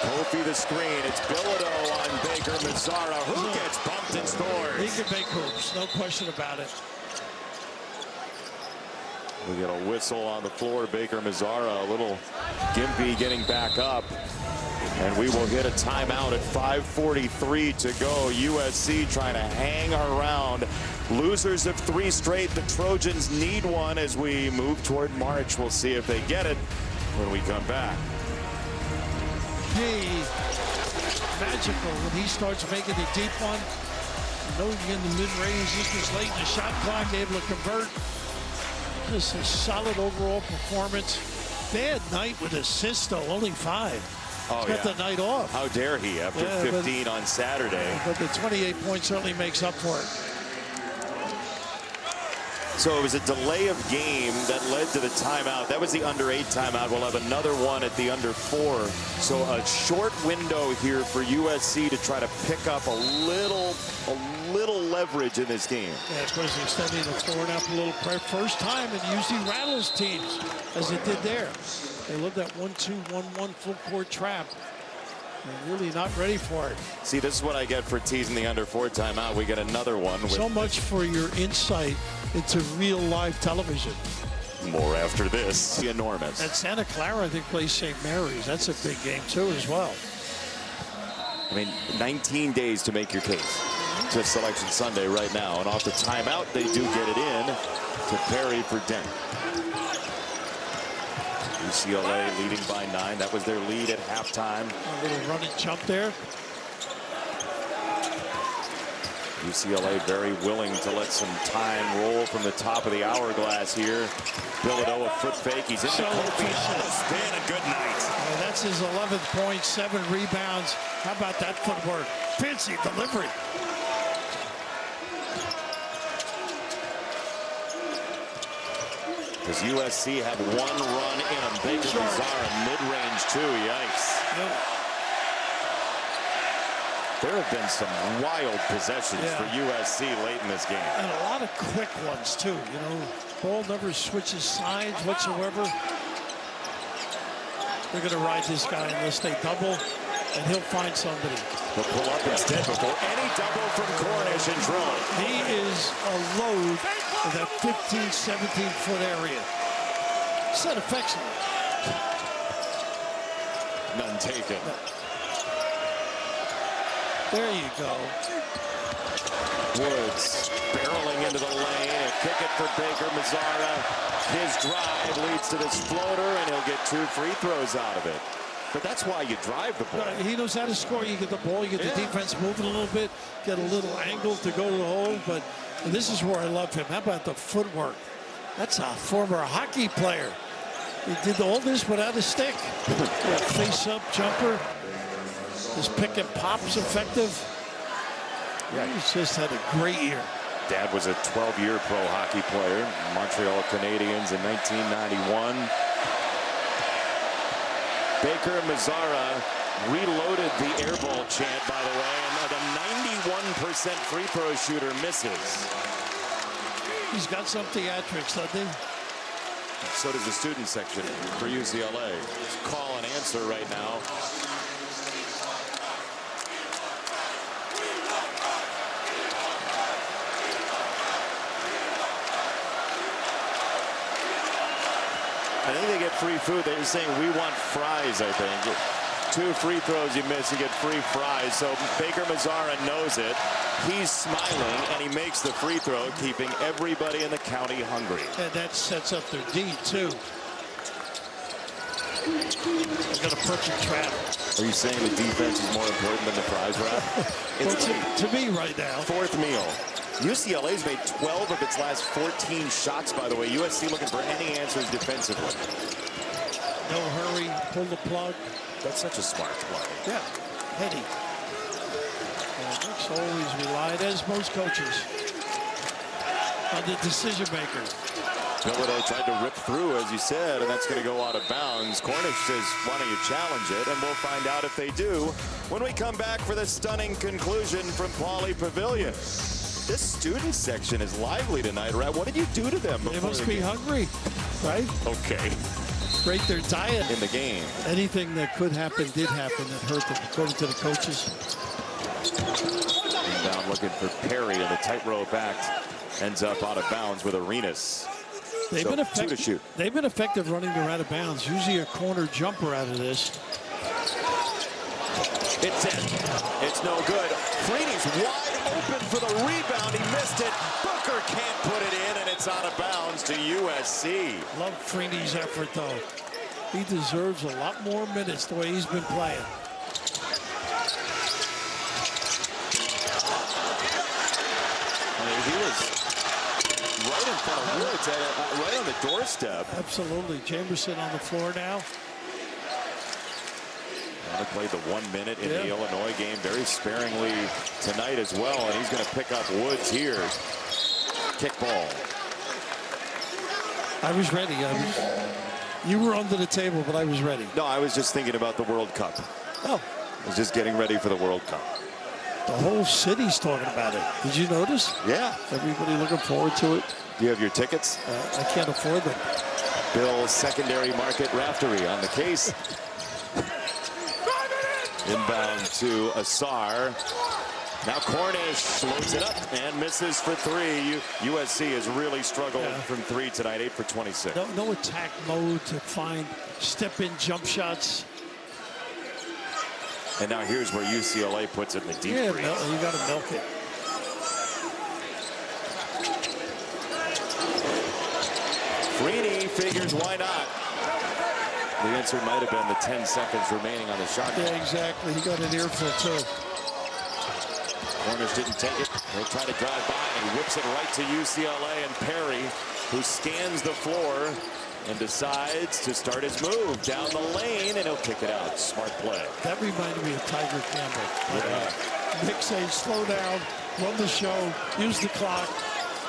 [SPEAKER 1] Kofi the screen. It's Bilodeau on Baker Mazzara, who gets bumped and scores.
[SPEAKER 2] He can make hoops, no question about it.
[SPEAKER 1] We get a whistle on the floor. Baker Mazzara, a little gimpy getting back up. And we will hit a timeout at 5:43 to go. USC trying to hang around. Losers of 3 straight. The Trojans need one as we move toward March. We'll see if they get it when we come back.
[SPEAKER 2] Magical when he starts making the deep one. You know, in the mid-range, this was late in the shot clock, able to convert. Just a solid overall performance. Bad night with assists, though, only 5.
[SPEAKER 1] Oh,
[SPEAKER 2] He's got the night off.
[SPEAKER 1] How dare he after 15 on Saturday.
[SPEAKER 2] But the 28 points certainly makes up for it.
[SPEAKER 1] So it was a delay of game that led to the timeout. That was the under 8 timeout. We'll have another one at the under 4. So a short window here for USC to try to pick up a little leverage in this game.
[SPEAKER 2] Yeah, of course, extending the floor now for a little prayer. First time it usually rattles teams as it did there. They love that 1-2-1-1 full court trap. They're really not ready for it.
[SPEAKER 1] See, this is what I get for teasing the under 4 timeout. We get another one.
[SPEAKER 2] So much for your insight into real live television.
[SPEAKER 1] More after this. Enormous.
[SPEAKER 2] And Santa Clara, I think, plays St. Mary's. That's a big game, too, as well.
[SPEAKER 1] I mean, 19 days to make your case to Selection Sunday right now. And off the timeout, they do get it in to Perry for Dent. UCLA leading by 9. That was their lead at halftime.
[SPEAKER 2] A little run and jump there.
[SPEAKER 1] UCLA very willing to let some time roll from the top of the hourglass here. Bilodeau, a foot fake. He's into Kofi on the spin, and good night.
[SPEAKER 2] That's his 11th point, 7 rebounds. How about that footwork? Fancy delivery.
[SPEAKER 1] Does USC have one run in him? Baker Mazzara mid-range too. Yikes.
[SPEAKER 2] Yep.
[SPEAKER 1] There have been some wild possessions for USC late in this game.
[SPEAKER 2] And a lot of quick ones too. You know, ball never switches sides whatsoever. They're going to ride this guy unless they double, and he'll find somebody.
[SPEAKER 1] He'll pull up instead before any double from Cornish and Drone.
[SPEAKER 2] He is a load in that 15, 17-foot area. Set affectionate.
[SPEAKER 1] None taken.
[SPEAKER 2] There you go.
[SPEAKER 1] Woods barreling into the lane. A kick it for Baker Mazzara. His drive leads to this floater, and he'll get 2 free throws out of it. But that's why you drive the ball.
[SPEAKER 2] He knows how to score. You get the ball, you get the defense moving a little bit, get a little angle to go to the hole. But this is where I love him. How about the footwork? That's a former hockey player. He did all this without a stick. Face-up jumper. His pick and pop's effective. Yeah, he's just had a great year.
[SPEAKER 1] Dad was a 12-year pro hockey player, Montreal Canadiens in 1991. Baker Mazzara reloaded the air ball chant, by the way, and a 91% free throw shooter misses.
[SPEAKER 2] He's got some theatrics, doesn't he?
[SPEAKER 1] So does the student section for UCLA. It's call and answer right now. I think they get free food. They're saying we want fries, I think. 2 free throws you miss, you get free fries. So Baker Mazzara knows it. He's smiling, and he makes the free throw, keeping everybody in the county hungry.
[SPEAKER 2] And that sets up their D, too. They've got a perfect trap.
[SPEAKER 1] Are you saying the defense is more important than the fries wrap?
[SPEAKER 2] Well, to me right now.
[SPEAKER 1] 4th meal. UCLA's made 12 of its last 14 shots, by the way. USC looking for any answers defensively.
[SPEAKER 2] No hurry, pull the plug.
[SPEAKER 1] That's such a smart play.
[SPEAKER 2] Yeah, heady. And Nick's always relied, as most coaches, on the decision maker.
[SPEAKER 1] Bilodeau tried to rip through, as you said, and that's going to go out of bounds. Cornish says, why don't you challenge it? And we'll find out if they do when we come back for the stunning conclusion from Pauley Pavilion. This student section is lively tonight, right? What did you do to them?
[SPEAKER 2] They must be hungry, right?
[SPEAKER 1] Okay.
[SPEAKER 2] Break their diet.
[SPEAKER 1] In the game.
[SPEAKER 2] Anything that could happen did happen that hurt them, according to the coaches.
[SPEAKER 1] Down looking for Perry, and the tightrope act ends up out of bounds with Arenas.
[SPEAKER 2] They've been effective.
[SPEAKER 1] 2 to shoot.
[SPEAKER 2] They've been effective running them out of bounds. Usually a corner jumper out of this.
[SPEAKER 1] It's in. It's no good. Freeney's wide open for the rebound. He missed it. Booker can't put it in, and it's out of bounds to USC.
[SPEAKER 2] Love Freeney's effort, though. He deserves a lot more minutes the way he's been playing.
[SPEAKER 1] I mean, he was right in front of Woods, right on the doorstep.
[SPEAKER 2] Absolutely. Jamerson on the floor now.
[SPEAKER 1] He played the 1 minute in the Illinois game very sparingly tonight as well, and he's going to pick up Woods here. Kick ball.
[SPEAKER 2] I was ready. You were under the table, but I was ready.
[SPEAKER 1] No, I was just thinking about the World Cup.
[SPEAKER 2] Oh.
[SPEAKER 1] I was just getting ready for the World Cup.
[SPEAKER 2] The whole city's talking about it. Did you notice?
[SPEAKER 1] Yeah.
[SPEAKER 2] Everybody looking forward to it.
[SPEAKER 1] Do you have your tickets?
[SPEAKER 2] I can't afford them.
[SPEAKER 1] Bill's secondary market raftery on the case. Inbound to Asar. Now Cornish loads it up and misses for 3. USC has really struggled from 3 tonight, 8 for 26.
[SPEAKER 2] No attack mode to find step-in jump shots.
[SPEAKER 1] And now here's where UCLA puts it in the deep freeze.
[SPEAKER 2] You got to milk it.
[SPEAKER 1] Freeney figures why not. The answer might have been the 10 seconds remaining on the shot.
[SPEAKER 2] Yeah, exactly. He got an earful, too.
[SPEAKER 1] Corners didn't take it. They'll try to drive by, and he whips it right to UCLA, and Perry, who scans the floor and decides to start his move down the lane, and he'll kick it out. Smart play.
[SPEAKER 2] That reminded me of Tiger Campbell.
[SPEAKER 1] Yeah.
[SPEAKER 2] Nick saying, slow down, run the show, use the clock.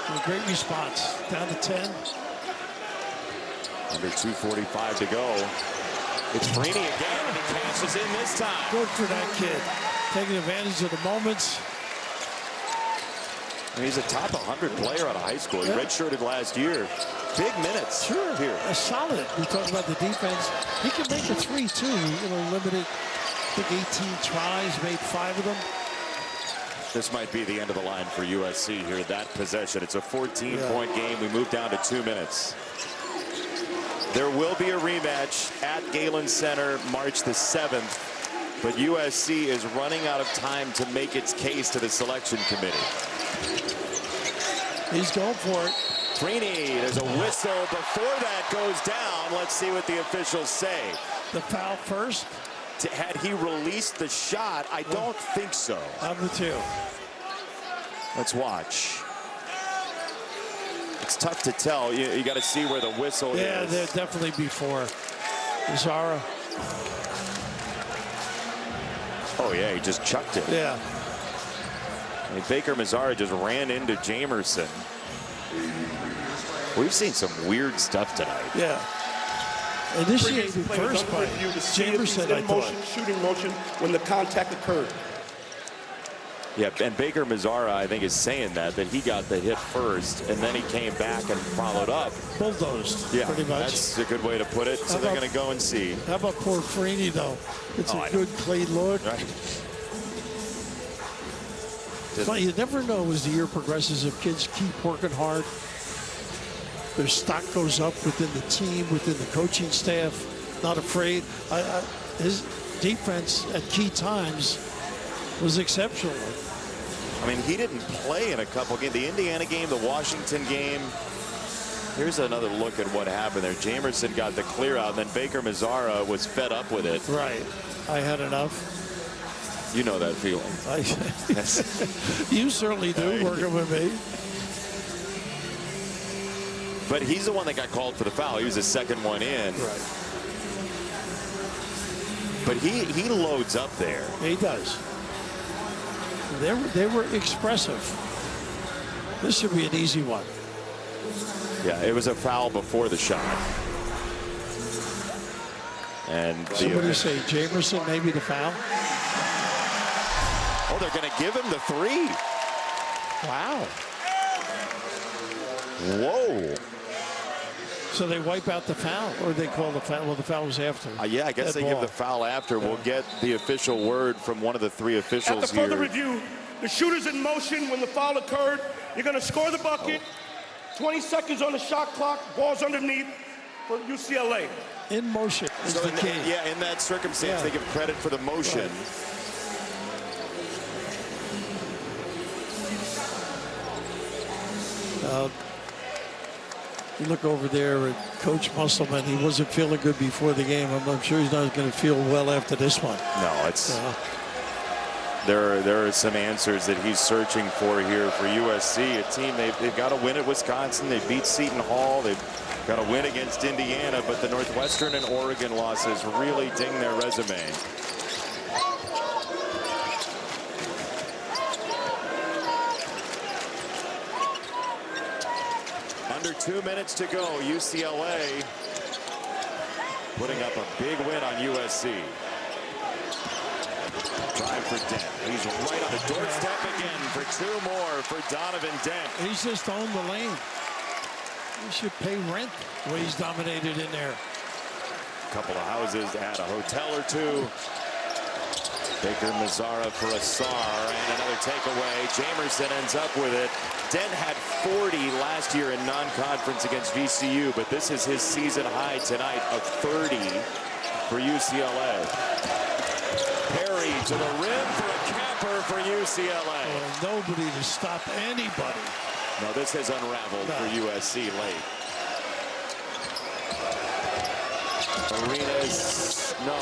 [SPEAKER 2] And a great response. Down to 10.
[SPEAKER 1] Under 2:45 to go. It's Freeney again, and he cashes in this time.
[SPEAKER 2] Good for that kid. Taking advantage of the moments.
[SPEAKER 1] And he's a top 100 player out of high school. He redshirted last year. Big minutes.
[SPEAKER 2] Sure.
[SPEAKER 1] Here.
[SPEAKER 2] A solid. We talk about the defense. He can make a 3, too. Limited. I think 18 tries, made 5 of them.
[SPEAKER 1] This might be the end of the line for USC here. That possession. It's a 14-point game. We move down to 2 minutes. There will be a rematch at Galen Center March the 7th. But USC is running out of time to make its case to the selection committee.
[SPEAKER 2] He's going for it.
[SPEAKER 1] Freeney, there's a whistle before that goes down. Let's see what the officials say.
[SPEAKER 2] The foul first.
[SPEAKER 1] Had he released the shot? I don't think so.
[SPEAKER 2] I'm with you.
[SPEAKER 1] Let's watch. It's tough to tell. You got to see where the whistle is.
[SPEAKER 2] Yeah, they're definitely before. Zara.
[SPEAKER 1] Oh, yeah, he just chucked it.
[SPEAKER 2] Yeah.
[SPEAKER 1] I mean, Baker Mazzara just ran into Jamerson. We've seen some weird stuff tonight.
[SPEAKER 2] Yeah. Initiated first by Jamerson, I thought.
[SPEAKER 3] Shooting motion when the contact occurred.
[SPEAKER 1] Yeah, and Baker Mazzara, I think, is saying that he got the hit first, and then he came back and followed up.
[SPEAKER 2] Bulldozed,
[SPEAKER 1] yeah,
[SPEAKER 2] pretty much.
[SPEAKER 1] That's a good way to put it. So they're going to go and see.
[SPEAKER 2] How about poor Freeney, though? It's a good, clean look.
[SPEAKER 1] Right.
[SPEAKER 2] But you never know as the year progresses if kids keep working hard. Their stock goes up within the team, within the coaching staff. Not afraid. His defense at key times was exceptional.
[SPEAKER 1] I mean, he didn't play in a couple games. The Indiana game, the Washington game. Here's another look at what happened there. Jamerson got the clear out, and then Baker Mazzara was fed up with it.
[SPEAKER 2] Right. I had enough.
[SPEAKER 1] You know that feeling.
[SPEAKER 2] You certainly do, working with me.
[SPEAKER 1] But he's the one that got called for the foul. He was the second one in.
[SPEAKER 2] Right.
[SPEAKER 1] But he loads up there.
[SPEAKER 2] He does. They were expressive. This should be an easy one.
[SPEAKER 1] Yeah, it was a foul before the shot. And
[SPEAKER 2] somebody say Jamerson maybe the foul.
[SPEAKER 1] Oh, they're going to give him the 3.
[SPEAKER 2] Wow.
[SPEAKER 1] Whoa.
[SPEAKER 2] So they wipe out the foul, or they call the foul? Well, the foul was after.
[SPEAKER 1] Yeah, I guess they give the foul after. Yeah. We'll get the official word from one of the 3 officials
[SPEAKER 3] After further review, the shooter's in motion when the foul occurred. You're going to score the bucket. 20 seconds on the shot clock. Ball's underneath for UCLA.
[SPEAKER 2] In motion is the key.
[SPEAKER 1] Yeah, in that circumstance, they give credit for the motion.
[SPEAKER 2] Right. You look over there at Coach Musselman. He wasn't feeling good before the game. I'm sure he's not going to feel well after this one.
[SPEAKER 1] No, it's there are some answers that he's searching for here for USC, a team they've got to win at Wisconsin. They beat Seton Hall. They've got to win against Indiana, but the Northwestern and Oregon losses really ding their resume. Under 2 minutes to go, UCLA putting up a big win on USC. Drive for Dent. He's right on the doorstep again for 2 more for Donovan Dent.
[SPEAKER 2] He's just owned the lane. He should pay rent the way he's dominated in there.
[SPEAKER 1] A couple of houses, add a hotel or 2. Baker Mazzara for Asar, and another takeaway. Jamerson ends up with it. Dent had 40 last year in non-conference against VCU, but this is his season high tonight of 30 for UCLA. Perry to the rim for a camper for UCLA.
[SPEAKER 2] Well, nobody to stop anybody.
[SPEAKER 1] No, this has unraveled for USC late. Arenas, no.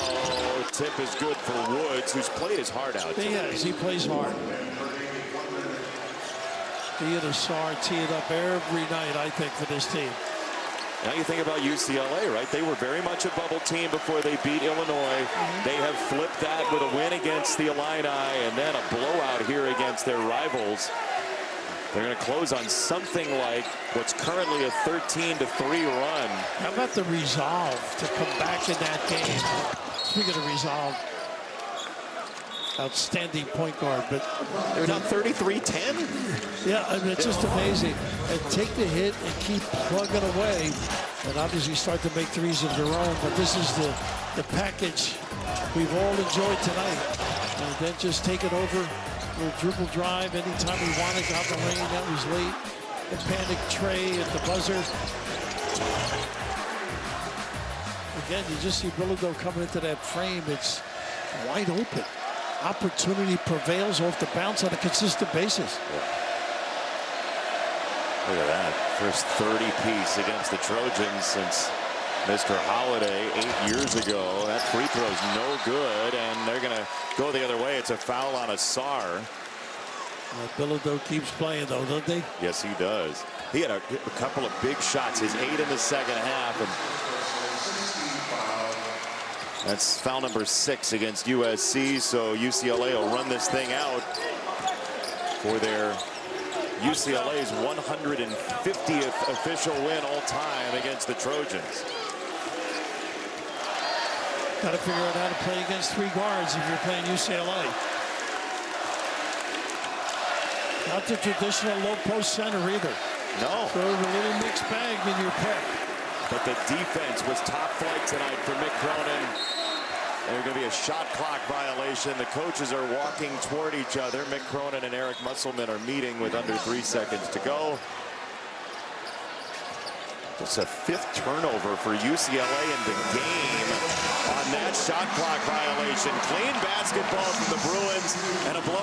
[SPEAKER 1] Tip is good for Woods, who's played his heart out.
[SPEAKER 2] He has. He plays hard. He and Asar tee it up every night, I think, for this team.
[SPEAKER 1] Now you think about UCLA, right? They were very much a bubble team before they beat Illinois. They have flipped that with a win against the Illini and then a blowout here against their rivals. They're going to close on something like what's currently a 13-3 run.
[SPEAKER 2] How about the resolve to come back in that game? Speaking of resolve, outstanding point guard, but
[SPEAKER 1] they're down 33-10.
[SPEAKER 2] Yeah, I mean, it's just amazing. And take the hit and keep plugging away, and obviously start to make threes of their own. But this is the package we've all enjoyed tonight. And then just take it over, little dribble drive anytime we want it. Got the lane, that was late. The panic tray at the buzzer. Again, you just see Bilodeau coming into that frame. It's wide open. Opportunity prevails off the bounce on a consistent basis.
[SPEAKER 1] Look at that. First 30-piece against the Trojans since Mr. Holiday 8 years ago. That free throw's no good, and they're going to go the other way. It's a foul on Asar.
[SPEAKER 2] Bilodeau keeps playing, though, doesn't he?
[SPEAKER 1] Yes, he does. He had a couple of big shots. His 8 in the second half. And that's foul number 6 against USC. So UCLA will run this thing out for their UCLA's 150th official win all time against the Trojans.
[SPEAKER 2] Got to figure out how to play against 3 guards if you're playing UCLA. Not the traditional low post center either.
[SPEAKER 1] No.
[SPEAKER 2] So a little mixed bag in your pick.
[SPEAKER 1] But the defense was top flight tonight for Mick Cronin. There's going to be a shot clock violation. The coaches are walking toward each other. Mick Cronin and Eric Musselman are meeting with under 3 seconds to go. It's a 5th turnover for UCLA in the game on that shot clock violation. Clean basketball from the Bruins and a blow.